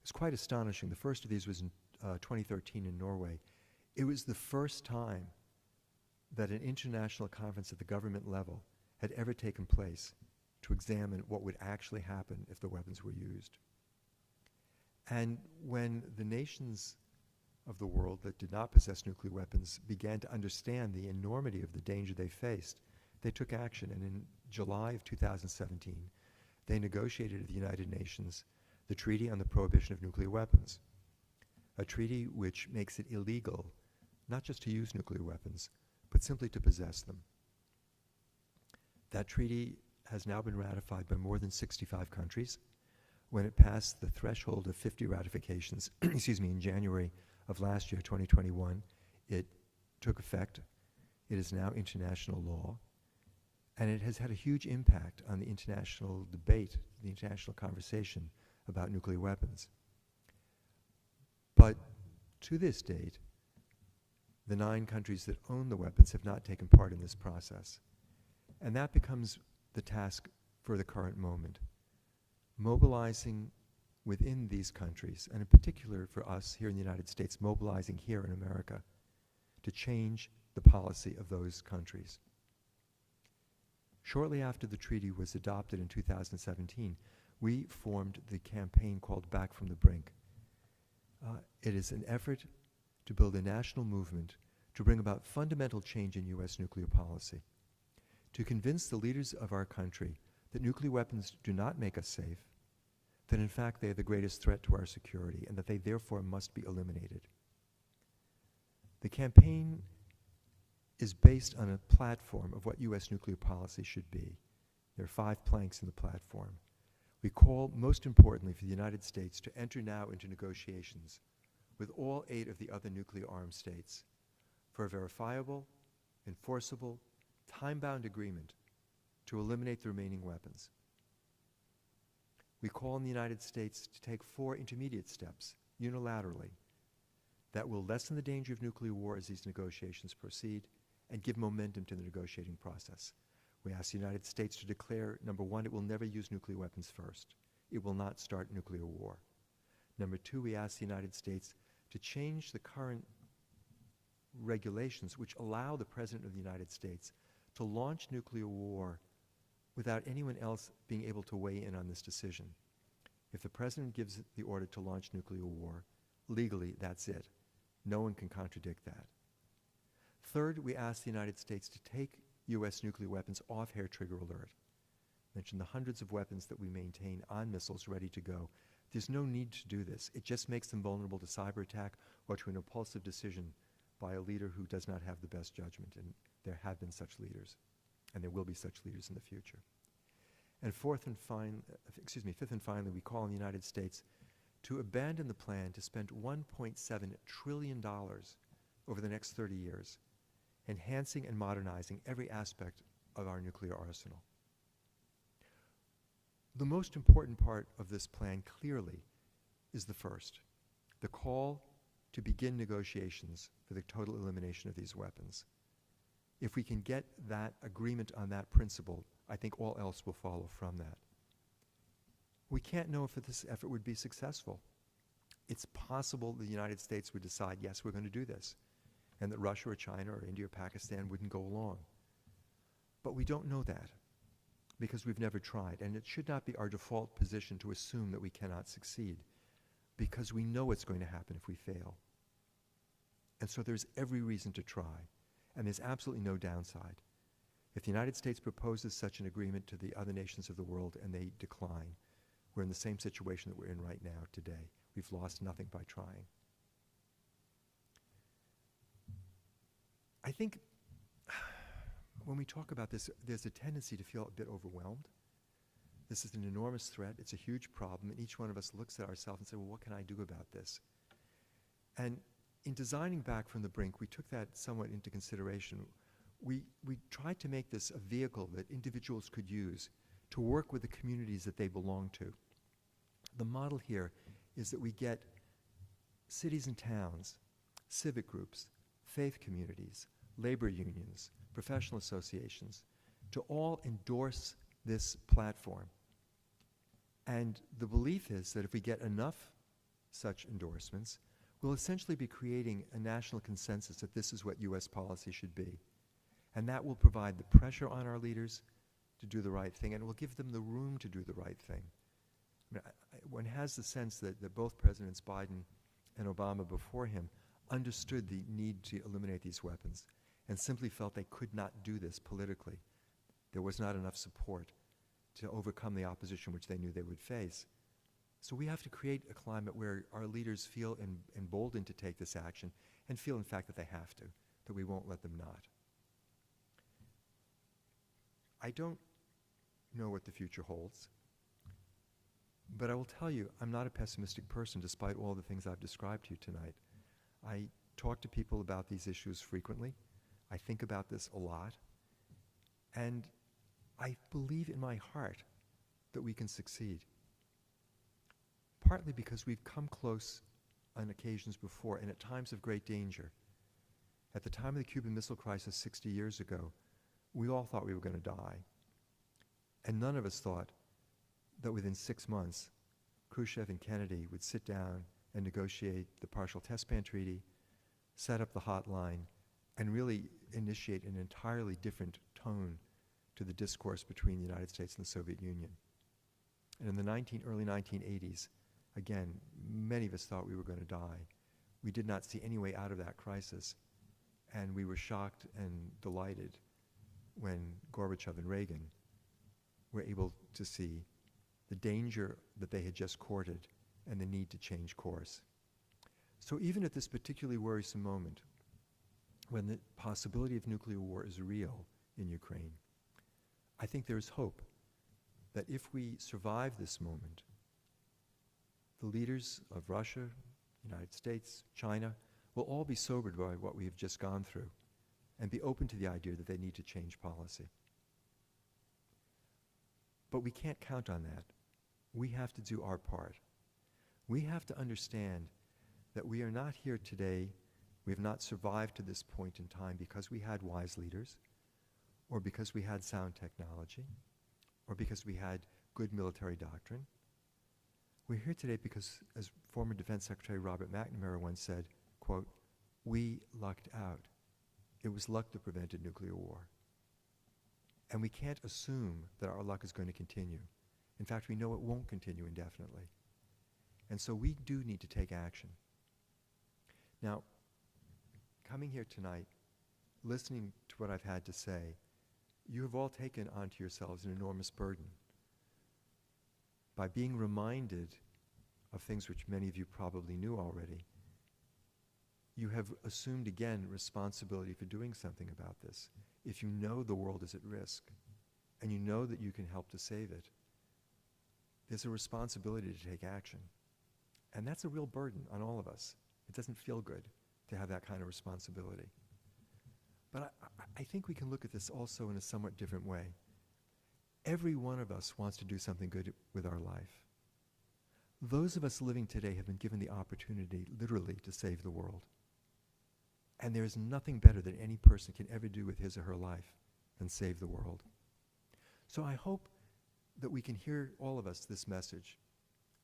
It was quite astonishing. The first of these was in 2013 in Norway. It was the first time that an international conference at the government level had ever taken place to examine what would actually happen if the weapons were used. And when the nations of the world that did not possess nuclear weapons began to understand the enormity of the danger they faced, they took action. And in July of 2017, they negotiated at the United Nations the Treaty on the Prohibition of Nuclear Weapons, a treaty which makes it illegal not just to use nuclear weapons, but simply to possess them. That treaty has now been ratified by more than 65 countries. When it passed the threshold of 50 ratifications, in January of last year, 2021, it took effect. It is now international law, and it has had a huge impact on the international debate, the international conversation about nuclear weapons. But to this date, the 9 countries that own the weapons have not taken part in this process. And that becomes the task for the current moment, mobilizing within these countries, and in particular for us here in the United States, mobilizing here in America to change the policy of those countries. Shortly after the treaty was adopted in 2017, we formed the campaign called Back from the Brink. It is an effort to build a national movement to bring about fundamental change in U.S. nuclear policy, to convince the leaders of our country that nuclear weapons do not make us safe, that in fact they are the greatest threat to our security, and that they therefore must be eliminated. The campaign is based on a platform of what U.S. nuclear policy should be. There are 5 planks in the platform. We call, most importantly, for the United States to enter now into negotiations with all 8 of the other nuclear-armed states for a verifiable, enforceable, time-bound agreement to eliminate the remaining weapons. We call on the United States to take 4 intermediate steps unilaterally that will lessen the danger of nuclear war as these negotiations proceed and give momentum to the negotiating process. We ask the United States to declare, number 1, it will never use nuclear weapons first. It will not start nuclear war. Number 2, we ask the United States to change the current regulations which allow the President of the United States to launch nuclear war without anyone else being able to weigh in on this decision. If the President gives the order to launch nuclear war, legally, that's it. No one can contradict that. Third, we ask the United States to take U.S. nuclear weapons off hair trigger alert. Mention the hundreds of weapons that we maintain on missiles ready to go. There's no need to do this. It just makes them vulnerable to cyber attack or to an impulsive decision by a leader who does not have the best judgment, and there have been such leaders, and there will be such leaders in the future. And fifth and finally, we call on the United States to abandon the plan to spend $1.7 trillion over the next 30 years, enhancing and modernizing every aspect of our nuclear arsenal. The most important part of this plan clearly is the first, the call to begin negotiations for the total elimination of these weapons. If we can get that agreement on that principle, I think all else will follow from that. We can't know if this effort would be successful. It's possible the United States would decide, yes, we're going to do this, and that Russia or China or India or Pakistan wouldn't go along. But we don't know that because we've never tried, and it should not be our default position to assume that we cannot succeed, because we know what's going to happen if we fail. And so there's every reason to try, and there's absolutely no downside. If the United States proposes such an agreement to the other nations of the world and they decline, we're in the same situation that we're in right now today. We've lost nothing by trying. I think when we talk about this, there's a tendency to feel a bit overwhelmed. This is an enormous threat. It's a huge problem. And each one of us looks at ourselves and says, well, what can I do about this? And in designing Back from the Brink, we took that somewhat into consideration. We tried to make this a vehicle that individuals could use to work with the communities that they belong to. The model here is that we get cities and towns, civic groups, faith communities, labor unions, professional associations, to all endorse this platform. And the belief is that if we get enough such endorsements, we'll essentially be creating a national consensus that this is what U.S. policy should be. And that will provide the pressure on our leaders to do the right thing, and it will give them the room to do the right thing. I mean, one has the sense that both Presidents Biden and Obama before him understood the need to eliminate these weapons and simply felt they could not do this politically. There was not enough support to overcome the opposition which they knew they would face. So we have to create a climate where our leaders feel emboldened to take this action and feel, in fact, that they have to, that we won't let them not. I don't know what the future holds, but I will tell you, I'm not a pessimistic person despite all the things I've described to you tonight. I talk to people about these issues frequently. I think about this a lot. And I believe in my heart that we can succeed. Partly because we've come close on occasions before and at times of great danger. At the time of the Cuban Missile Crisis 60 years ago, we all thought we were going to die. And none of us thought that within 6 months, Khrushchev and Kennedy would sit down and negotiate the Partial Test Ban Treaty, set up the hotline, and really initiate an entirely different tone to the discourse between the United States and the Soviet Union. And in the early 1980s, again, many of us thought we were going to die. We did not see any way out of that crisis, and we were shocked and delighted when Gorbachev and Reagan were able to see the danger that they had just courted and the need to change course. So even at this particularly worrisome moment, when the possibility of nuclear war is real in Ukraine, I think there is hope that if we survive this moment, the leaders of Russia, United States, China, will all be sobered by what we have just gone through and be open to the idea that they need to change policy. But we can't count on that. We have to do our part. We have to understand that we are not here today, we have not survived to this point in time because we had wise leaders, or because we had sound technology, or because we had good military doctrine. We're here today because, as former Defense Secretary Robert McNamara once said, quote, "We lucked out. It was luck that prevented nuclear war." And we can't assume that our luck is going to continue. In fact, we know it won't continue indefinitely. And so we do need to take action. Now, coming here tonight, listening to what I've had to say, you have all taken onto yourselves an enormous burden by being reminded of things which many of you probably knew already. You have assumed again responsibility for doing something about this. If you know the world is at risk and you know that you can help to save it, there's a responsibility to take action. And that's a real burden on all of us. It doesn't feel good to have that kind of responsibility. But I think we can look at this also in a somewhat different way. Every one of us wants to do something good with our life. Those of us living today have been given the opportunity, literally, to save the world. And there is nothing better that any person can ever do with his or her life than save the world. So I hope that we can hear, all of us, this message,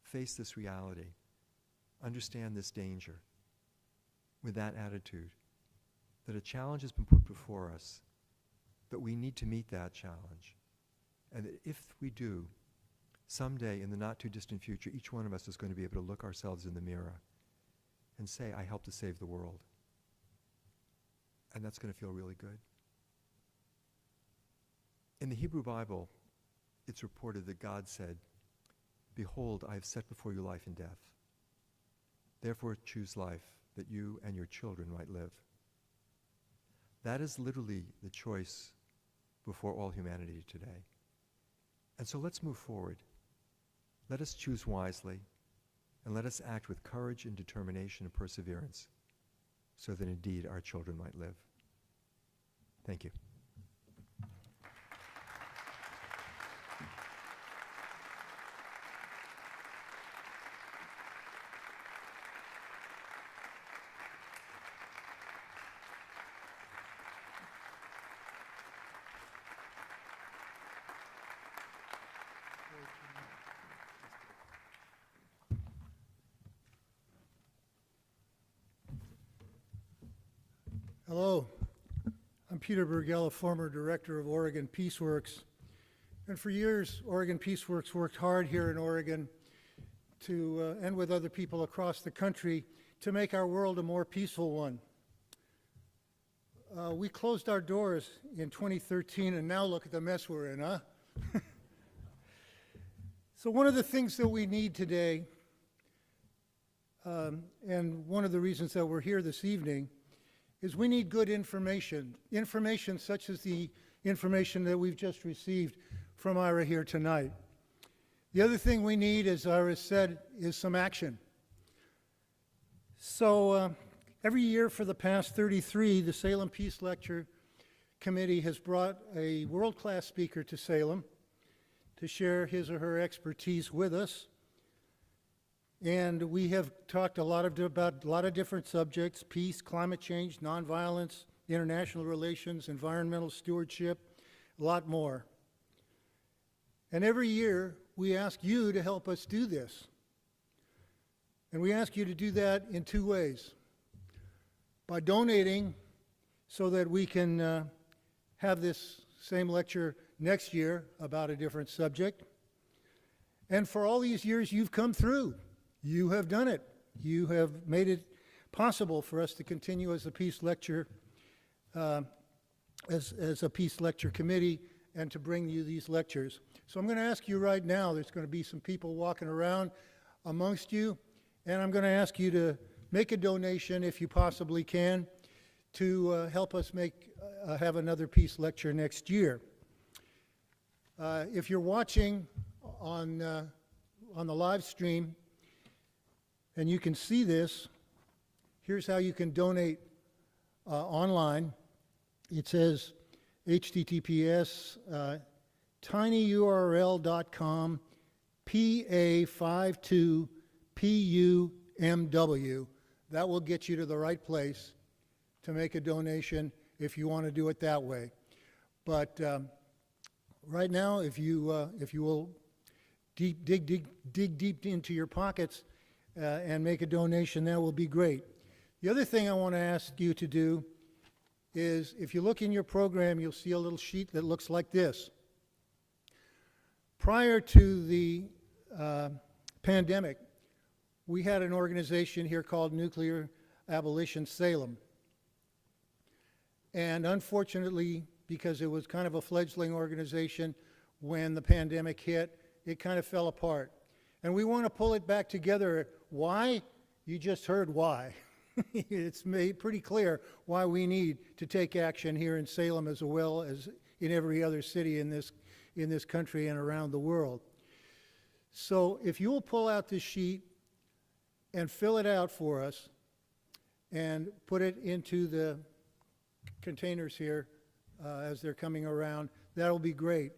face this reality, understand this danger with that attitude, that a challenge has been put before us, that we need to meet that challenge, and that if we do, someday in the not too distant future, each one of us is going to be able to look ourselves in the mirror and say, I helped to save the world. And that's going to feel really good. In the Hebrew Bible, it's reported that God said, "Behold, I have set before you life and death. Therefore choose life, that you and your children might live." That is literally the choice before all humanity today. And so let's move forward. Let us choose wisely, and let us act with courage and determination and perseverance, so that indeed our children might live. Thank you. Hello, I'm Peter Burgell, former director of Oregon PeaceWorks. And for years, Oregon PeaceWorks worked hard here in Oregon to, and with other people across the country, to make our world a more peaceful one. We closed our doors in 2013, and now look at the mess we're in, huh? So one of the things that we need today, and one of the reasons that we're here this evening, is we need good information, information such as the information that we've just received from Ira here tonight. The other thing we need, as Ira said, is some action. So Every year for the past 33, the Salem Peace Lecture Committee has brought a world-class speaker to Salem to share his or her expertise with us. And we have talked about a lot of different subjects: peace, climate change, nonviolence, international relations, environmental stewardship, a lot more. And every year we ask you to help us do this. And we ask you to do that in two ways: by donating so that we can have this same lecture next year about a different subject. And for all these years you've come through. You have done it. You have made it possible for us to continue as a Peace Lecture, as a Peace Lecture Committee, and to bring you these lectures. So I'm going to ask you right now, there's going to be some people walking around amongst you, and I'm going to ask you to make a donation, if you possibly can, to help us have another Peace Lecture next year. If you're watching on the live stream, and you can see this, here's how you can donate online. It says https tinyurl.com PA52PUMW. That will get you to the right place to make a donation if you want to do it that way. But right now, if you will dig deep into your pockets and make a donation, that will be great. The other thing I want to ask you to do is, if you look in your program, you'll see a little sheet that looks like this. Prior to the pandemic, we had an organization here called Nuclear Abolition Salem. And unfortunately, because it was kind of a fledgling organization, when the pandemic hit, it kind of fell apart. And we want to pull it back together. Why? You just heard why. It's made pretty clear why we need to take action here in Salem as well as in every other city in this country and around the world. So if you will pull out this sheet and fill it out for us and put it into the containers here as they're coming around, that'll be great.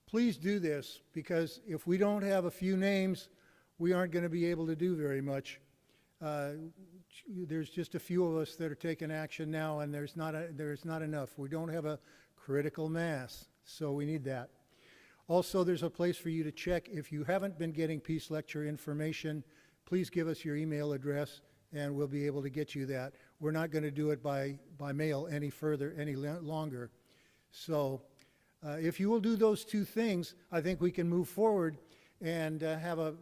Please do this, because if we don't have a few names, we aren't going to be able to do very much. There's just a few of us that are taking action now, and there's not enough. We don't have a critical mass, so we need that. Also, there's a place for you to check. If you haven't been getting Peace Lecture information, please give us your email address, and we'll be able to get you that. We're not going to do it by mail any longer. So if you will do those two things, I think we can move forward and have a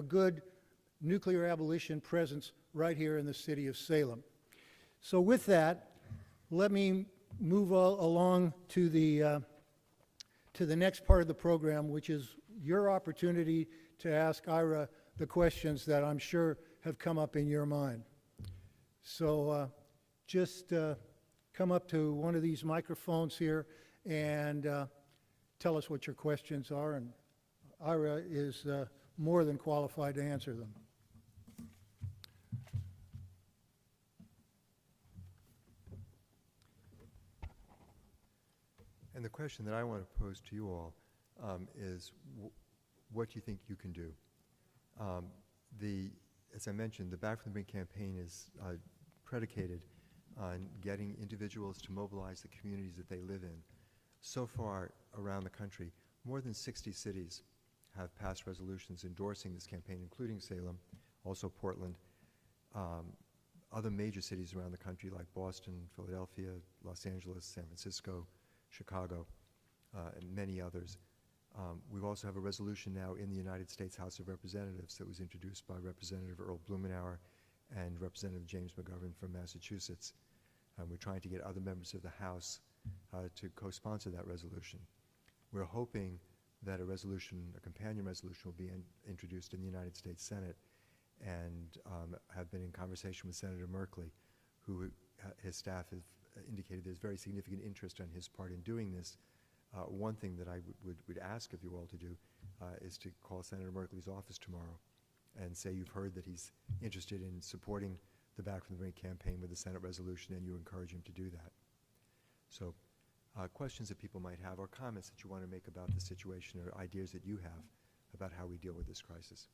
good nuclear abolition presence right here in the city of Salem. So with that, let me move along to the next part of the program, which is your opportunity to ask Ira the questions that I'm sure have come up in your mind. So just come up to one of these microphones here and tell us what your questions are, and Ira is more than qualified to answer them. And the question that I want to pose to you all is, what do you think you can do? As I mentioned, the Back from the Brink campaign is predicated on getting individuals to mobilize the communities that they live in. So far around the country, more than 60 cities have passed resolutions endorsing this campaign, including Salem, also Portland, other major cities around the country like Boston, Philadelphia, Los Angeles, San Francisco, Chicago, and many others. We also have a resolution now in the United States House of Representatives that was introduced by Representative Earl Blumenauer and Representative James McGovern from Massachusetts. We're trying to get other members of the House to co-sponsor that resolution. We're hoping that a companion resolution will be introduced in the United States Senate, and have been in conversation with Senator Merkley, who his staff have indicated there's very significant interest on his part in doing this. One thing that I would ask of you all to do is to call Senator Merkley's office tomorrow and say you've heard that he's interested in supporting the Back from the Brink campaign with the Senate resolution, and you encourage him to do that. So questions that people might have, or comments that you want to make about the situation, or ideas that you have about how we deal with this crisis.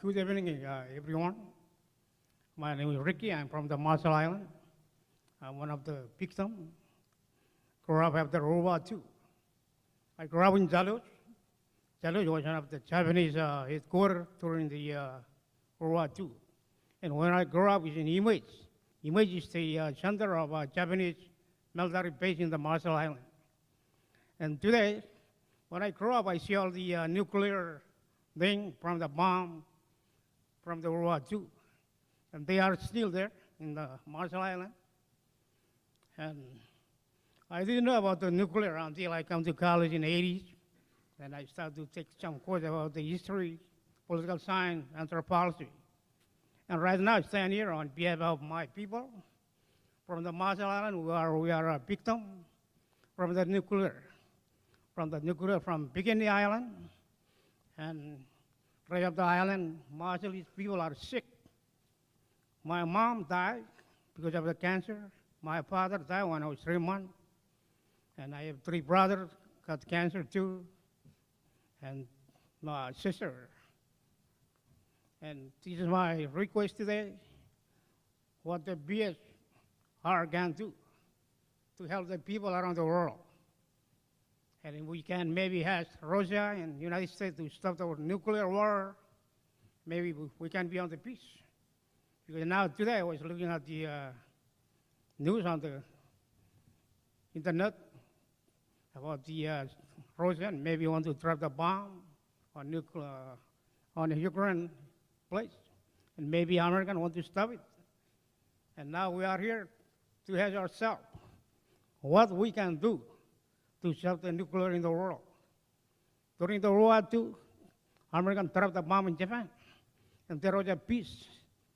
Good evening, everyone. My name is Ricky. I'm from the Marshall Island. I'm one of the victims. Grew up after World War II. I grew up in Jaluj. Jaluj was one of the Japanese headquarters during the World War II. And when I grew up, it's in Image. Image is the center of a Japanese military base in the Marshall Island. And today, when I grew up, I see all the nuclear thing from the bomb from the World War II. And they are still there in the Marshall Island. And I didn't know about the nuclear until I come to college in the 80s. And I started to take some course about the history, political science, anthropology. And right now I stand here on behalf of my people from the Marshall Island. We are a victim from the nuclear. From Bikini Island and right of the island, Marshallese people are sick. My mom died because of the cancer. My father died when I was 3 months. And I have 3 brothers got cancer too, and my sister. And this is my request today, what the BSR can do to help the people around the world. And if we can maybe ask Russia and the United States to stop the nuclear war, maybe we can be on the peace. Because now today I was looking at the news on the internet about the Russian maybe want to drop the bomb on the Ukraine place, and maybe American want to stop it. And now we are here to ask ourselves what we can do to stop the nuclear in the world. During the World War II, American dropped the bomb in Japan, and there was a peace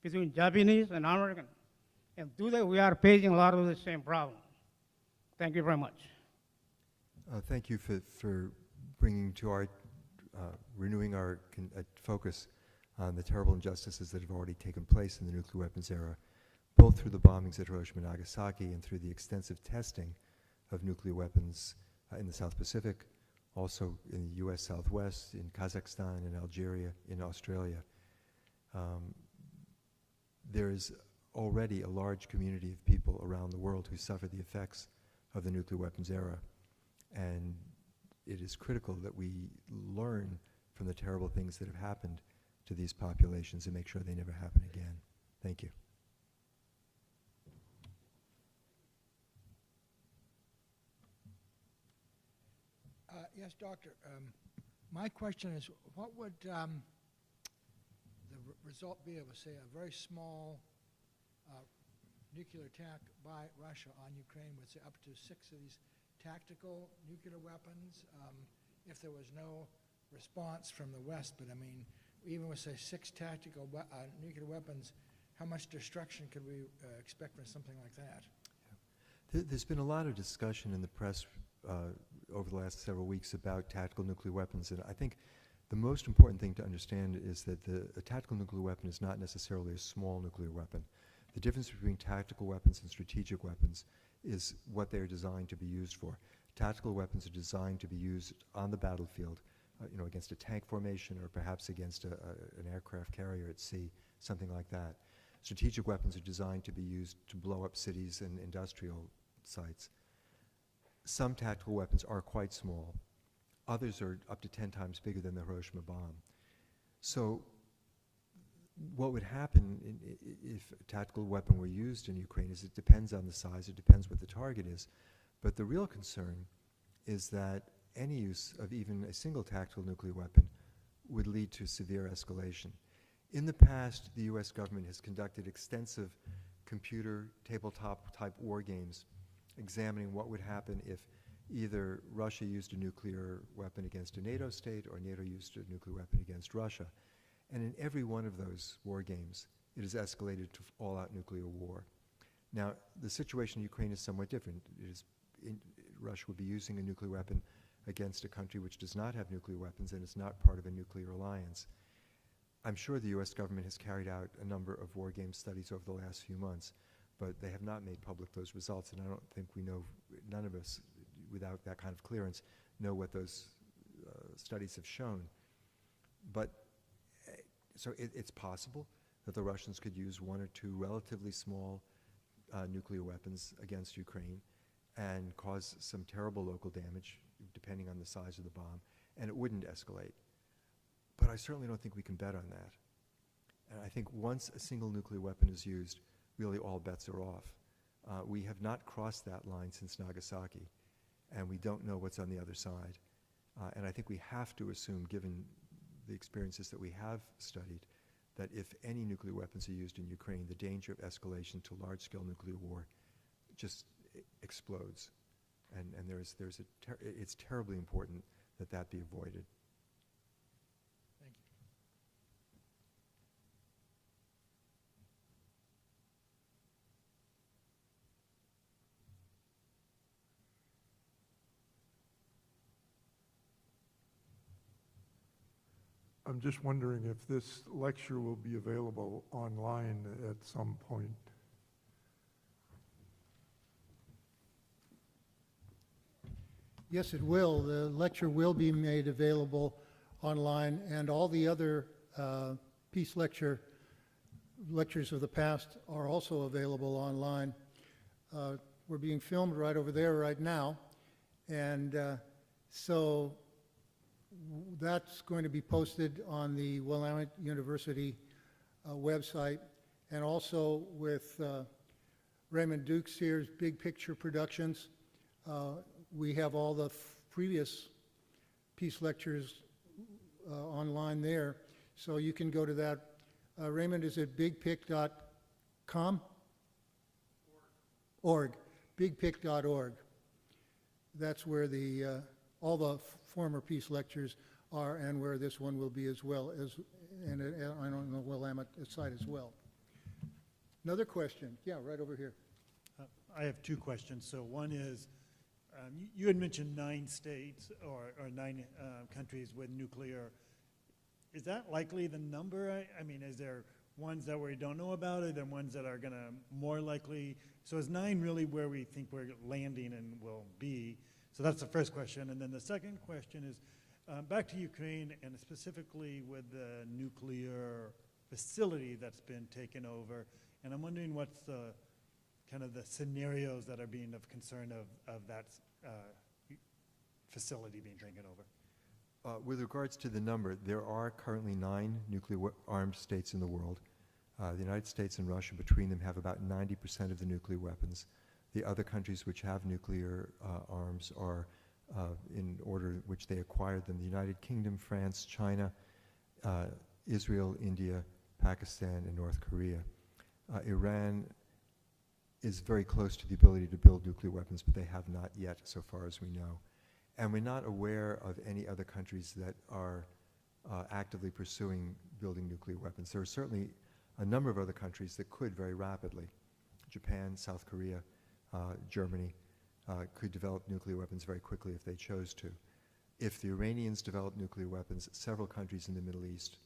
between Japanese and American. And today we are facing a lot of the same problem. Thank you very much. Thank you for bringing to our, renewing our focus on the terrible injustices that have already taken place in the nuclear weapons era, both through the bombings at Hiroshima and Nagasaki and through the extensive testing of nuclear weapons in the South Pacific, also in the US Southwest, in Kazakhstan, in Algeria, in Australia. There is already a large community of people around the world who suffer the effects of the nuclear weapons era. And it is critical that we learn from the terrible things that have happened to these populations and make sure they never happen again. Thank you. Yes, Doctor. My question is, what would the result be of, say, a very small nuclear attack by Russia on Ukraine with, say, up to 6 of these tactical nuclear weapons, if there was no response from the West? But I mean, even with, say, 6 tactical nuclear weapons, how much destruction could we expect from something like that? There's been a lot of discussion in the press over the last several weeks about tactical nuclear weapons, and I think the most important thing to understand is that a tactical nuclear weapon is not necessarily a small nuclear weapon. The difference between tactical weapons and strategic weapons is what they're designed to be used for. Tactical weapons are designed to be used on the battlefield, against a tank formation or perhaps against an aircraft carrier at sea, something like that. Strategic weapons are designed to be used to blow up cities and industrial sites. Some tactical weapons are quite small. Others are up to 10 times bigger than the Hiroshima bomb. So what would happen if a tactical weapon were used in Ukraine is it depends on the size, it depends what the target is. But the real concern is that any use of even a single tactical nuclear weapon would lead to severe escalation. In the past, the US government has conducted extensive computer tabletop type war games examining what would happen if either Russia used a nuclear weapon against a NATO state or NATO used a nuclear weapon against Russia. And in every one of those war games, it has escalated to all-out nuclear war. Now, the situation in Ukraine is somewhat different. Russia would be using a nuclear weapon against a country which does not have nuclear weapons and is not part of a nuclear alliance. I'm sure the U.S. government has carried out a number of war game studies over the last few months, but they have not made public those results, and I don't think we know, none of us, without that kind of clearance, know what those studies have shown. But so it's possible that the Russians could use one or two relatively small nuclear weapons against Ukraine and cause some terrible local damage, depending on the size of the bomb, and it wouldn't escalate. But I certainly don't think we can bet on that. And I think once a single nuclear weapon is used, really all bets are off. We have not crossed that line since Nagasaki, and we don't know what's on the other side. And I think we have to assume, given the experiences that we have studied, that if any nuclear weapons are used in Ukraine, the danger of escalation to large-scale nuclear war just explodes. And it's terribly important that that be avoided. Thank you. I'm just wondering if this lecture will be available online at some point. Yes, it will. The lecture will be made available online, and all the other peace lectures of the past are also available online. We're being filmed right over there right now, and so that's going to be posted on the Willamette University website, and also with Raymond Dukes here's Big Picture Productions. We have all the previous peace lectures online there, so you can go to that. Raymond, is it bigpic.com? Org. Bigpic.org. That's where the all the former peace lectures are, and where this one will be as well, as, and I don't know, Willamette site as well. Another question? Yeah, right over here. I have two questions. So one is, you had mentioned 9 states or 9 countries with nuclear. Is that likely the number? I mean, is there ones that we don't know about, or then ones that are going to more likely? So is 9 really where we think we're landing and will be? So that's the first question. And then the second question is, back to Ukraine, and specifically with the nuclear facility that's been taken over. And I'm wondering what's the kind of the scenarios that are being of concern of that facility being taken over. With regards to the number, there are currently 9 nuclear-armed states in the world. The United States and Russia, between them, have about 90% of the nuclear weapons. The other countries which have nuclear arms are in order in which they acquired them: the United Kingdom, France, China, Israel, India, Pakistan, and North Korea. Iran is very close to the ability to build nuclear weapons, but they have not yet, so far as we know. And we're not aware of any other countries that are actively pursuing building nuclear weapons. There are certainly a number of other countries that could very rapidly. Japan, South Korea, Germany could develop nuclear weapons very quickly if they chose to. If the Iranians develop nuclear weapons, several countries in the Middle East,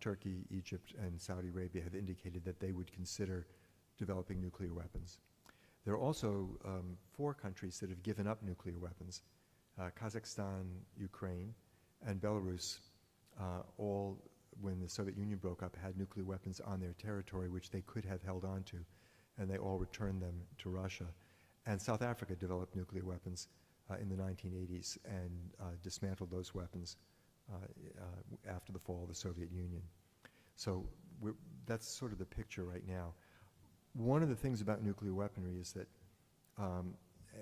Turkey, Egypt, and Saudi Arabia, have indicated that they would consider developing nuclear weapons. There are also 4 countries that have given up nuclear weapons: Kazakhstan, Ukraine, and Belarus. All, when the Soviet Union broke up, had nuclear weapons on their territory which they could have held on to, and they all returned them to Russia. And South Africa developed nuclear weapons in the 1980s and dismantled those weapons after the fall of the Soviet Union. So that's sort of the picture right now. One of the things about nuclear weaponry is that,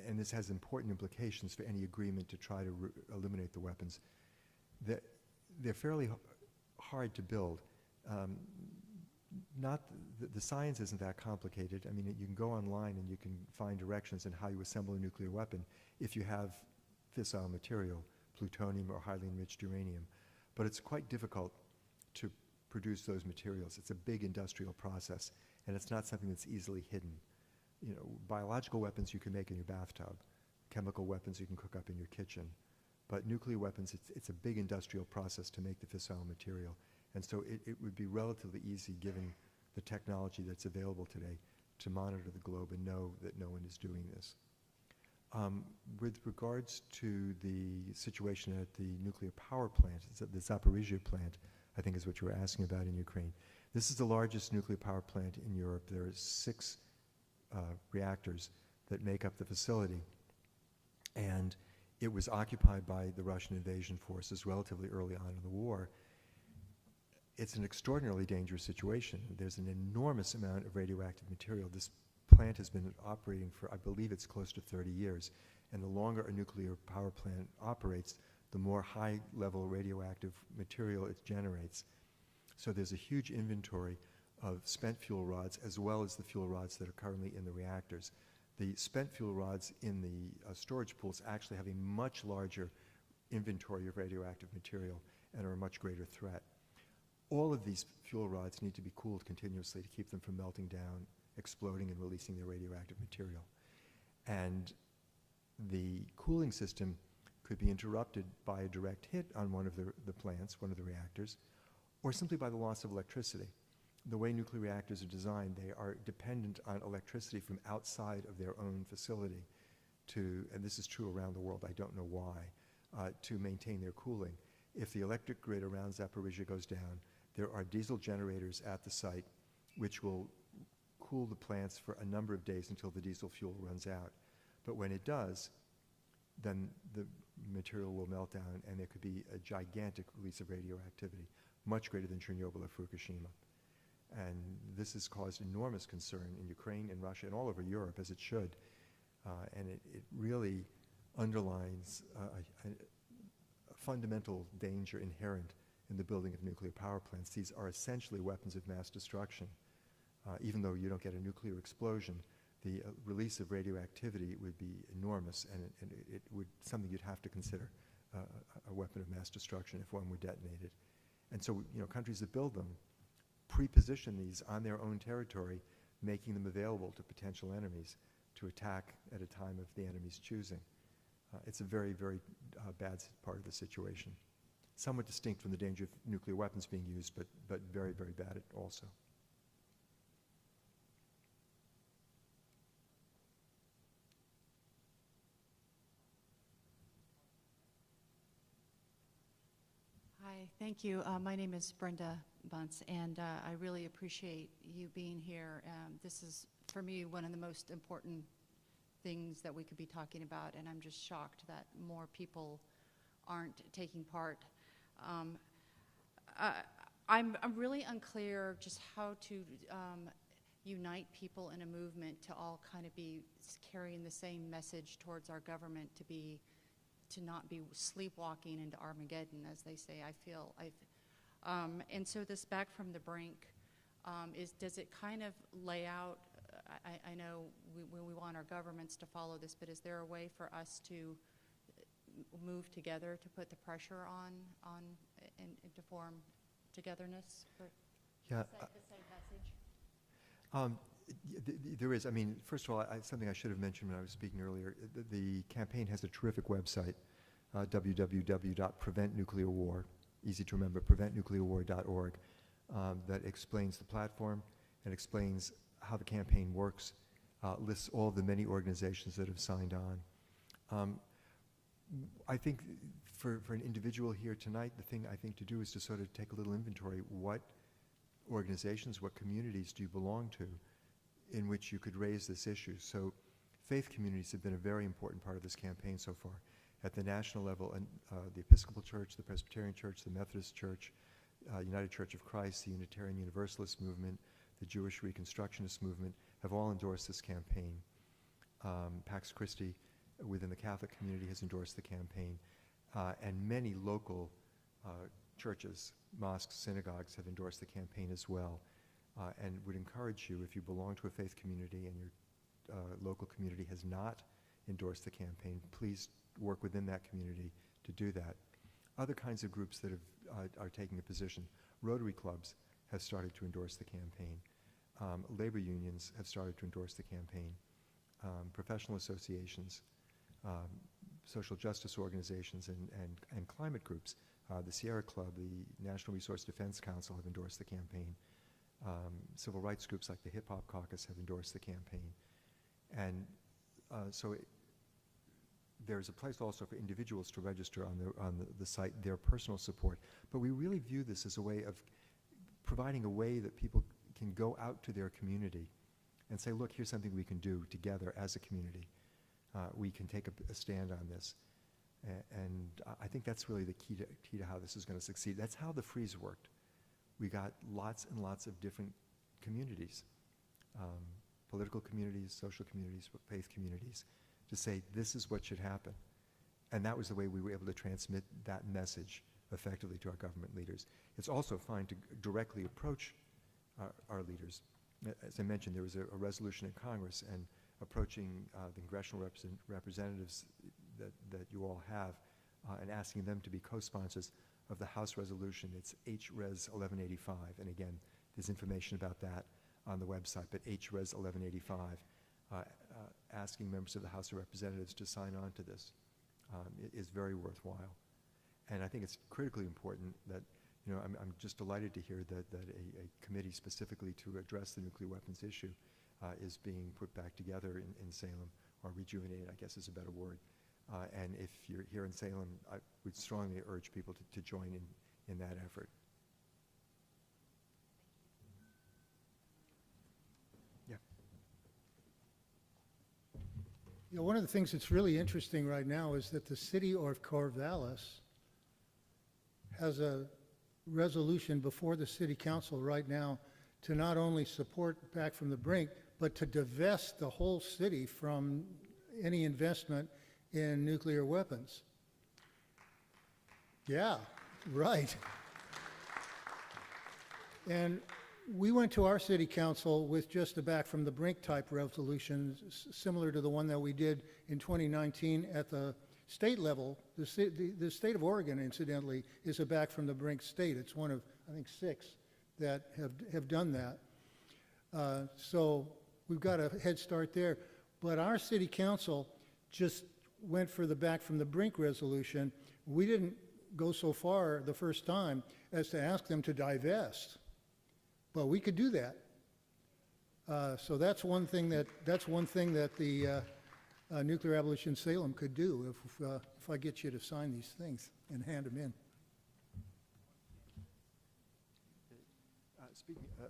and this has important implications for any agreement to try to eliminate the weapons, that they're fairly hard to build. The science isn't that complicated. I mean, you can go online and you can find directions on how you assemble a nuclear weapon if you have fissile material, plutonium or highly enriched uranium. But it's quite difficult to produce those materials. It's a big industrial process, and it's not something that's easily hidden. You know, biological weapons you can make in your bathtub. Chemical weapons you can cook up in your kitchen. But nuclear weapons, it's a big industrial process to make the fissile material, And so it would be relatively easy, given the technology that's available today, to monitor the globe and know that no one is doing this. With regards to the situation at the nuclear power plant, the Zaporizhzhia plant, I think is what you were asking about in Ukraine. This is the largest nuclear power plant in Europe. There are 6 reactors that make up the facility. And it was occupied by the Russian invasion forces relatively early on in the war. It's an extraordinarily dangerous situation. There's an enormous amount of radioactive material. This plant has been operating for, I believe it's close to 30 years. And the longer a nuclear power plant operates, the more high-level radioactive material it generates. So there's a huge inventory of spent fuel rods as well as the fuel rods that are currently in the reactors. The spent fuel rods in the storage pools actually have a much larger inventory of radioactive material and are a much greater threat. All of these fuel rods need to be cooled continuously to keep them from melting down, exploding, and releasing their radioactive material. And the cooling system could be interrupted by a direct hit on one of the plants, one of the reactors, or simply by the loss of electricity. The way nuclear reactors are designed, they are dependent on electricity from outside of their own facility to, and this is true around the world, I don't know why, to maintain their cooling. If the electric grid around Zaporizhzhia goes down, there are diesel generators at the site which will cool the plants for a number of days until the diesel fuel runs out. But when it does, then the material will melt down and there could be a gigantic release of radioactivity, much greater than Chernobyl or Fukushima. And this has caused enormous concern in Ukraine and Russia and all over Europe, as it should. And it really underlines a fundamental danger inherent in the building of nuclear power plants. These are essentially weapons of mass destruction. Even though you don't get a nuclear explosion, the release of radioactivity would be enormous, and it would something you'd have to consider a weapon of mass destruction if one were detonated. And so, countries that build them pre-position these on their own territory, making them available to potential enemies to attack at a time of the enemy's choosing. It's a very, very bad part of the situation. Somewhat distinct from the danger of nuclear weapons being used, but very, very bad also. Hi, thank you. My name is Brenda Bunce, and I really appreciate you being here. This is, for me, one of the most important things that we could be talking about, and I'm just shocked that more people aren't taking part. I'm really unclear just how to unite people in a movement to all kind of be carrying the same message towards our government, to not be sleepwalking into Armageddon, as they say. I feel and so this Back from the Brink, does it kind of lay out, I know we want our governments to follow this, but is there a way for us to move together to put the pressure on and to form togetherness for Yeah, the same message? there is. I mean, first of all, something I should have mentioned when I was speaking earlier, the campaign has a terrific website, www.preventnuclearwar, easy to remember, preventnuclearwar.org, that explains the platform and explains how the campaign works, lists all the many organizations that have signed on. I think for an individual here tonight, the thing I think to do is to sort of take a little inventory. What organizations, what communities do you belong to in which you could raise this issue? So faith communities have been a very important part of this campaign so far. At the national level, and the Episcopal Church, the Presbyterian Church, the Methodist Church, United Church of Christ, the Unitarian Universalist movement, the Jewish Reconstructionist movement have all endorsed this campaign. Pax Christi within the Catholic community has endorsed the campaign, and many local churches, mosques, synagogues have endorsed the campaign as well, and would encourage you, if you belong to a faith community and your local community has not endorsed the campaign, please work within that community to do that. Other kinds of groups that are taking a position, Rotary clubs have started to endorse the campaign. Labor unions have started to endorse the campaign. Professional associations, social justice organizations and climate groups. The Sierra Club, the National Resource Defense Council have endorsed the campaign. Civil rights groups like the Hip Hop Caucus have endorsed the campaign. And there's a place also for individuals to register on the site their personal support. But we really view this as a way of providing a way that people can go out to their community and say, look, here's something we can do together as a community. We can take a stand on this. And I think that's really the key to how this is going to succeed. That's how the freeze worked. We got lots and lots of different communities, political communities, social communities, faith communities, to say this is what should happen. And that was the way we were able to transmit that message effectively to our government leaders. It's also fine to directly approach our leaders. As I mentioned, there was a resolution in Congress, and approaching the congressional representatives that you all have and asking them to be co-sponsors of the House resolution. It's HRes 1185, and again, there's information about that on the website, but HRes 1185, asking members of the House of Representatives to sign on to this is very worthwhile. And I think it's critically important that, I'm just delighted to hear that a committee specifically to address the nuclear weapons issue is being put back together in Salem, or rejuvenated, I guess is a better word. And if you're here in Salem, I would strongly urge people to join in that effort. Yeah. One of the things that's really interesting right now is that the city of Corvallis has a resolution before the city council right now to not only support Back from the Brink, but to divest the whole city from any investment in nuclear weapons. Yeah, right. And we went to our city council with just a Back from the Brink type resolution, similar to the one that we did in 2019 at the state level. The state of Oregon, incidentally, is a Back from the Brink state. It's one of, I think, 6 that have done that. So we've got a head start there. But our city council just went for the Back from the Brink resolution. We didn't go so far the first time as to ask them to divest. But we could do that. So that's one thing that the Nuclear Abolition Salem could do if I get you to sign these things and hand them in.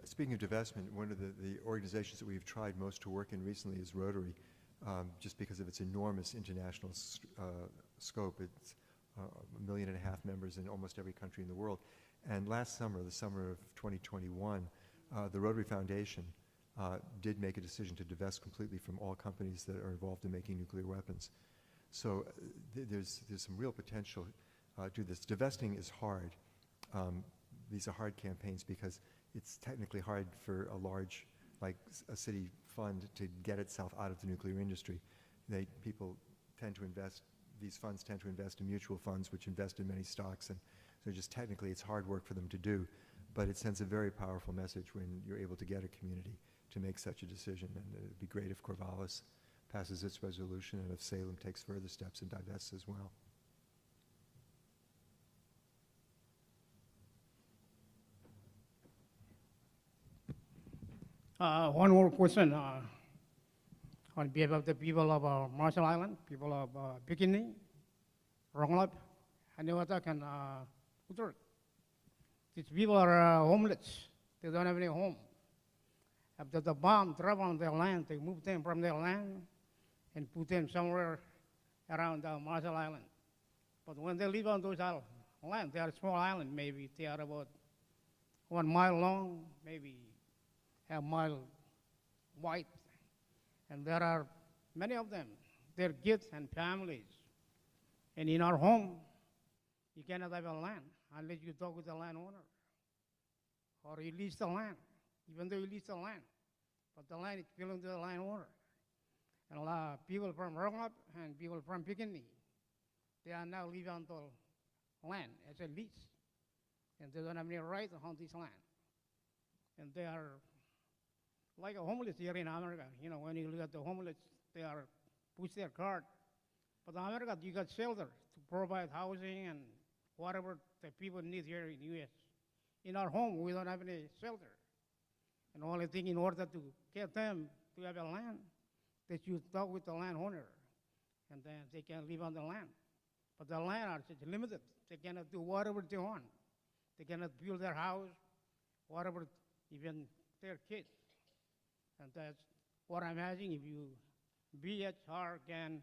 Speaking of divestment, one of the organizations that we've tried most to work in recently is Rotary, just because of its enormous international scope. It's 1.5 million members in almost every country in the world. And last summer, the summer of 2021, the Rotary Foundation did make a decision to divest completely from all companies that are involved in making nuclear weapons. So there's some real potential to this. Divesting is hard. These are hard campaigns because it's technically hard for a large, like a city fund, to get itself out of the nuclear industry. People tend to invest, these funds tend to invest in mutual funds, which invest in many stocks, and so just technically it's hard work for them to do. But it sends a very powerful message when you're able to get a community to make such a decision. And it would be great if Corvallis passes its resolution and if Salem takes further steps and divests as well. One more question on behalf of the people of Marshall Island, people of Bikini, Ronglap, Aniwatak, and Utrecht. These people are homeless. They don't have any home. After the bomb dropped on their land, they moved them from their land and put them somewhere around Marshall Island. But when they live on those land, they are a small island, maybe they are about 1 mile long, maybe a mile wide. And there are many of them, their kids and families. And in our home, you cannot have a land unless you talk with the landowner or you lease the land, even though you lease the land. But the land is belongs to the landowner. And a lot of people from Ronglap and people from Bikini, they are now living on the land as a lease. And they don't have any right on this land. And they are like a homeless here in America. You know, when you look at the homeless, they are push their cart But in America, you got shelter to provide housing and whatever the people need here in the U.S. In our home, we don't have any shelter. And the only thing in order to get them to have a land, they should talk with the landowner, and then they can live on the land. But the land are just limited. They cannot do whatever they want. They cannot build their house, whatever, even their kids. And that's what I'm asking, if you, BHR, can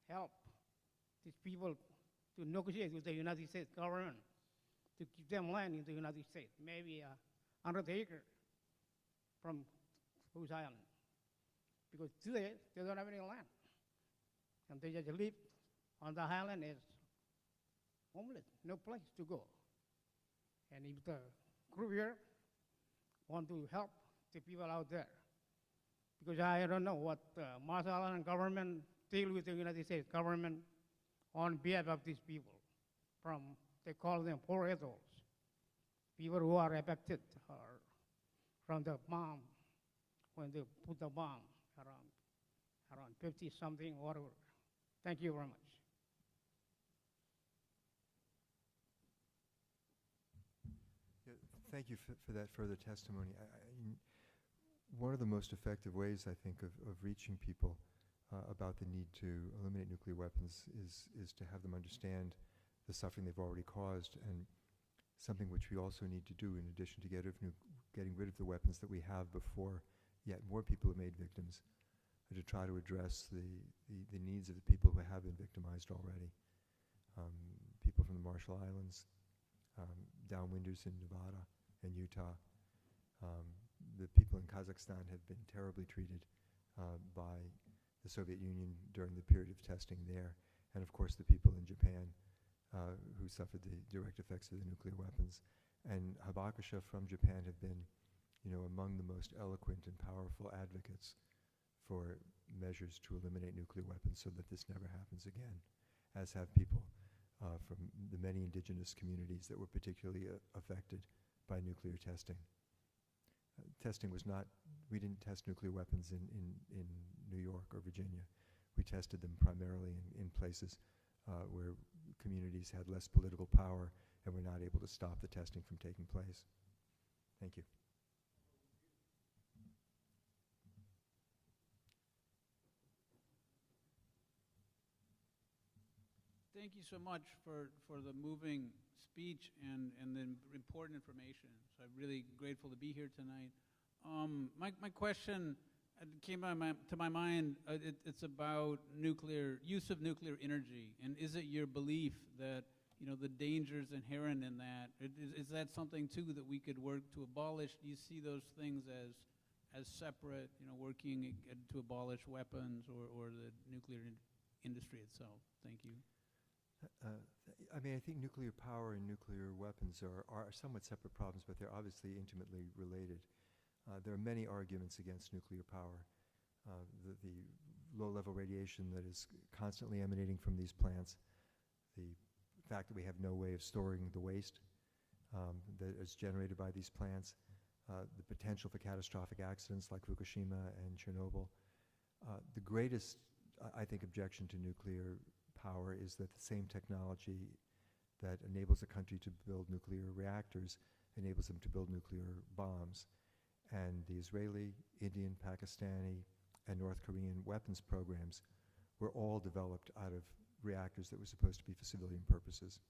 help these people to negotiate with the United States government to give them land in the United States, maybe 100 acres from Goose Island. Because today, they don't have any land. And they just live on the island as homeless, no place to go. And if the group here want to help the people out there, because I don't know what Marshall Island government deal with the United States government on behalf of these people. They call them poor adults, people who are affected from the bomb, when they put the bomb around 50-something, whatever. Thank you very much. Yeah, thank you for that further testimony. One of the most effective ways, I think, of reaching people about the need to eliminate nuclear weapons is to have them understand the suffering they've already caused, and something which we also need to do in addition to getting rid of the weapons that we have before yet more people are made victims, to try to address the needs of the people who have been victimized already. People from the Marshall Islands, downwinders in Nevada and Utah. The people in Kazakhstan have been terribly treated by the Soviet Union during the period of testing there. And of course the people in Japan who suffered the direct effects of the nuclear weapons. And Habakusha from Japan have been, among the most eloquent and powerful advocates for measures to eliminate nuclear weapons so that this never happens again, as have people from the many indigenous communities that were particularly affected by nuclear testing. Testing was not, we didn't test nuclear weapons in New York or Virginia. We tested them primarily in places where communities had less political power and were not able to stop the testing from taking place. Thank you. Thank you so much for the moving speech and the important information. So I'm really grateful to be here tonight. My question came to my mind. It's about use of nuclear energy, and is it your belief that the dangers inherent in that? Is that something too that we could work to abolish? Do you see those things as separate? Working to abolish weapons or the nuclear industry itself? Thank you. I think nuclear power and nuclear weapons are somewhat separate problems, but they're obviously intimately related. There are many arguments against nuclear power. The low-level radiation that is constantly emanating from these plants, the fact that we have no way of storing the waste that is generated by these plants, the potential for catastrophic accidents like Fukushima and Chernobyl. The greatest, I think, objection to nuclear power is that the same technology that enables a country to build nuclear reactors enables them to build nuclear bombs. And the Israeli, Indian, Pakistani, and North Korean weapons programs were all developed out of reactors that were supposed to be for civilian purposes.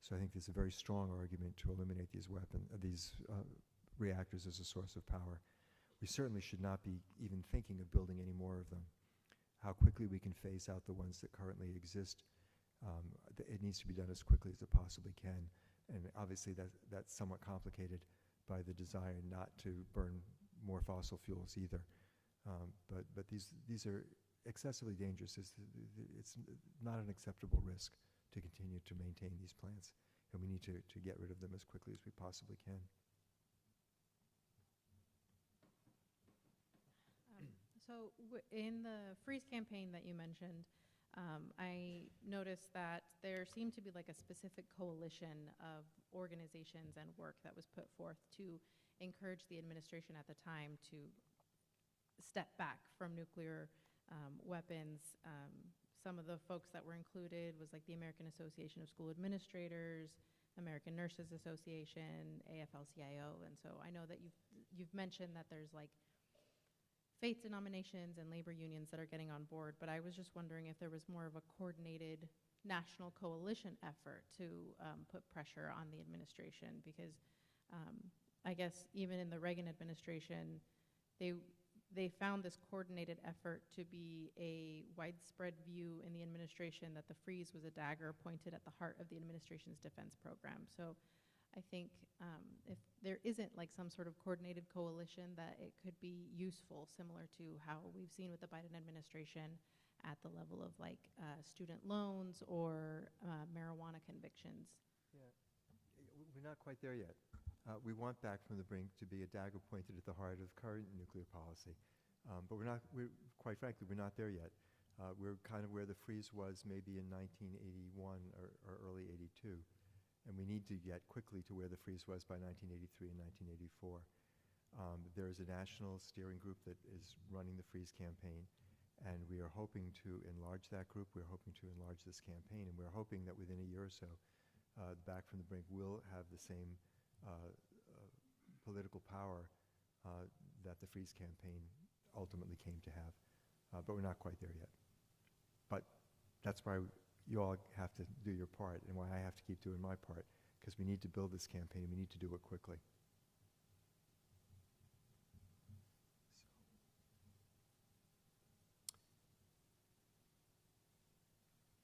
So I think there's a very strong argument to eliminate these reactors as a source of power. We certainly should not be even thinking of building any more of them. How quickly we can phase out the ones that currently exist, it needs to be done as quickly as it possibly can. And obviously that's somewhat complicated by the desire not to burn more fossil fuels either. But these are excessively dangerous. It's not an acceptable risk to continue to maintain these plants, and we need to get rid of them as quickly as we possibly can. So in the Freeze campaign that you mentioned, I noticed that there seemed to be like a specific coalition of organizations and work that was put forth to encourage the administration at the time to step back from nuclear weapons, some of the folks that were included was like the American Association of School Administrators, American Nurses Association, AFL-CIO, and so I know that you've mentioned that there's like faith denominations and labor unions that are getting on board, but I was just wondering if there was more of a coordinated national coalition effort to put pressure on the administration, because I guess even in the Reagan administration, they found this coordinated effort to be a widespread view in the administration that the freeze was a dagger pointed at the heart of the administration's defense program. So I think if there isn't like some sort of coordinated coalition, that it could be useful, similar to how we've seen with the Biden administration at the level of like student loans or marijuana convictions. Yeah, we're not quite there yet. We want Back from the Brink to be a dagger pointed at the heart of current nuclear policy. But quite frankly, we're not there yet. We're kind of where the freeze was maybe in 1981 or early 82. And we need to get quickly to where the freeze was by 1983 and 1984. There is a national steering group that is running the freeze campaign, and we are hoping to enlarge that group. We're hoping to enlarge this campaign, and we're hoping that within a year or so, Back from the Brink will have the same political power that the freeze campaign ultimately came to have. But we're not quite there yet. But that's why you all have to do your part, and why I have to keep doing my part, because we need to build this campaign, and we need to do it quickly.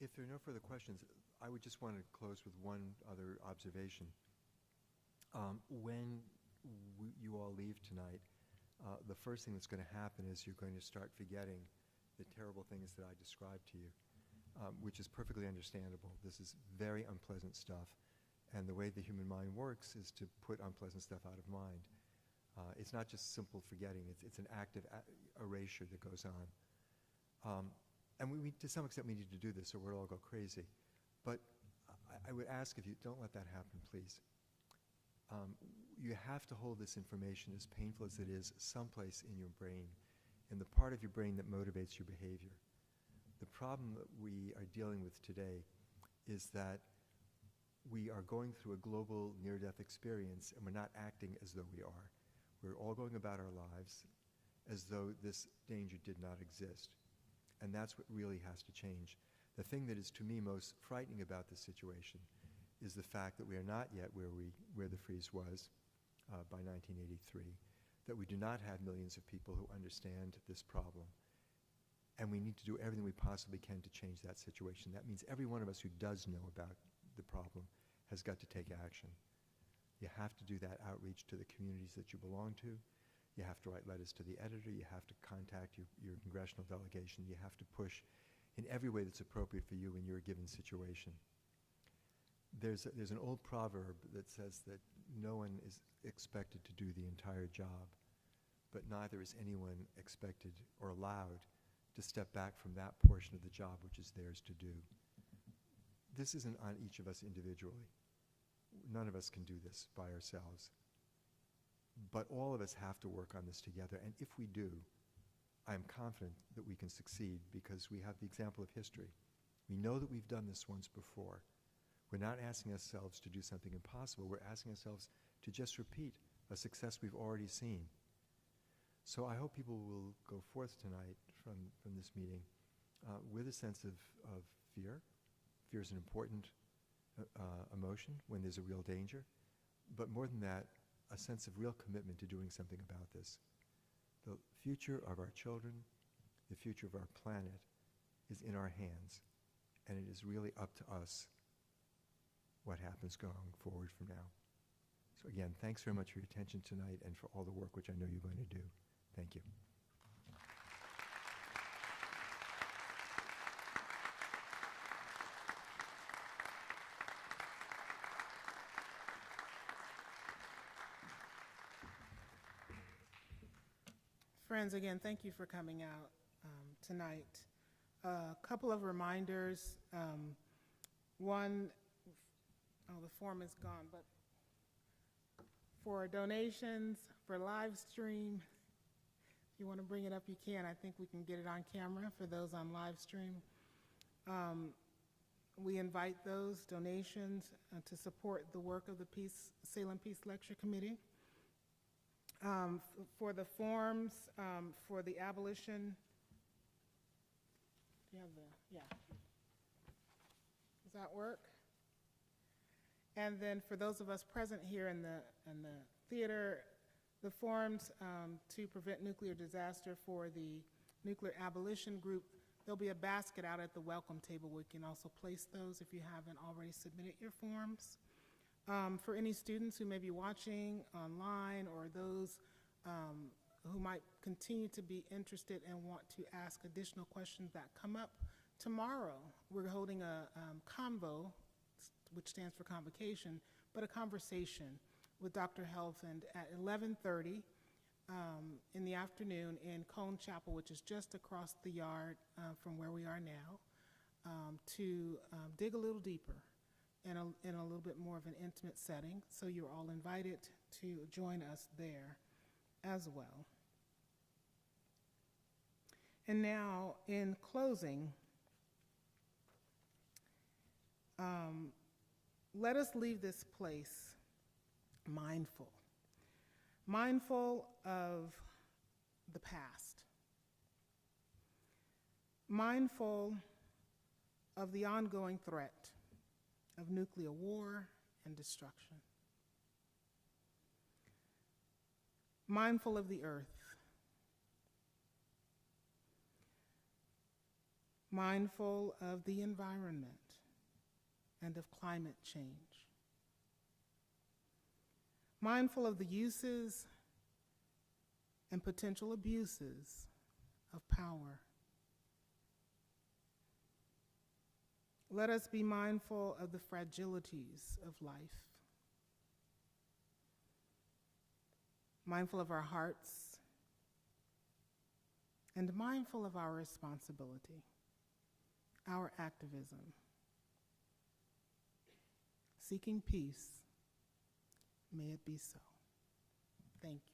If there are no further questions, I would just want to close with one other observation. When you all leave tonight, the first thing that's going to happen is you're going to start forgetting the terrible things that I described to you. Which is perfectly understandable. This is very unpleasant stuff, and the way the human mind works is to put unpleasant stuff out of mind. It's not just simple forgetting, it's an active erasure that goes on. And we, to some extent, we need to do this or we'll all go crazy. But I would ask if you don't let that happen, please. You have to hold this information, as painful as it is, someplace in your brain, in the part of your brain that motivates your behavior. The problem that we are dealing with today is that we are going through a global near-death experience, and we're not acting as though we are. We're all going about our lives as though this danger did not exist. And that's what really has to change. The thing that is, to me, most frightening about this situation is the fact that we are not yet where the freeze was by 1983, that we do not have millions of people who understand this problem. And we need to do everything we possibly can to change that situation. That means every one of us who does know about the problem has got to take action. You have to do that outreach to the communities that you belong to. You have to write letters to the editor. You have to contact your congressional delegation. You have to push in every way that's appropriate for you in your given situation. There's an old proverb that says that no one is expected to do the entire job, but neither is anyone expected or allowed to step back from that portion of the job which is theirs to do. This isn't on each of us individually. None of us can do this by ourselves. But all of us have to work on this together, and if we do, I am confident that we can succeed because we have the example of history. We know that we've done this once before. We're not asking ourselves to do something impossible. We're asking ourselves to just repeat a success we've already seen. So I hope people will go forth tonight from this meeting with a sense of fear. Fear is an important emotion when there's a real danger. But more than that, a sense of real commitment to doing something about this. The future of our children, the future of our planet is in our hands. And it is really up to us what happens going forward from now. So again, thanks very much for your attention tonight and for all the work which I know you're going to do. Thank you. Friends, again, thank you for coming out tonight. A couple of reminders. One, the form is gone, but for donations, for live stream, if you want to bring it up, you can. I think we can get it on camera for those on live stream. We invite those donations to support the work of the Salem Peace Lecture Committee. For the forms, for the abolition, do you have the, yeah. Does that work? And then for those of us present here in the theater, the forms to prevent nuclear disaster for the nuclear abolition group, there'll be a basket out at the welcome table where you can also place those if you haven't already submitted your forms. For any students who may be watching online or those who might continue to be interested and want to ask additional questions that come up, tomorrow we're holding a convo, which stands for convocation, but a conversation with Dr. Helfand at 11:30 in the afternoon in Cone Chapel, which is just across the yard from where we are now, to dig a little deeper in a little bit more of an intimate setting. So you're all invited to join us there as well. And now, in closing, let us leave this place mindful of the past, mindful of the ongoing threat of nuclear war and destruction, mindful of the earth, mindful of the environment and of climate change, mindful of the uses and potential abuses of power. Let us be mindful of the fragilities of life, mindful of our hearts, and mindful of our responsibility, our activism, seeking peace. May it be so. Thank you.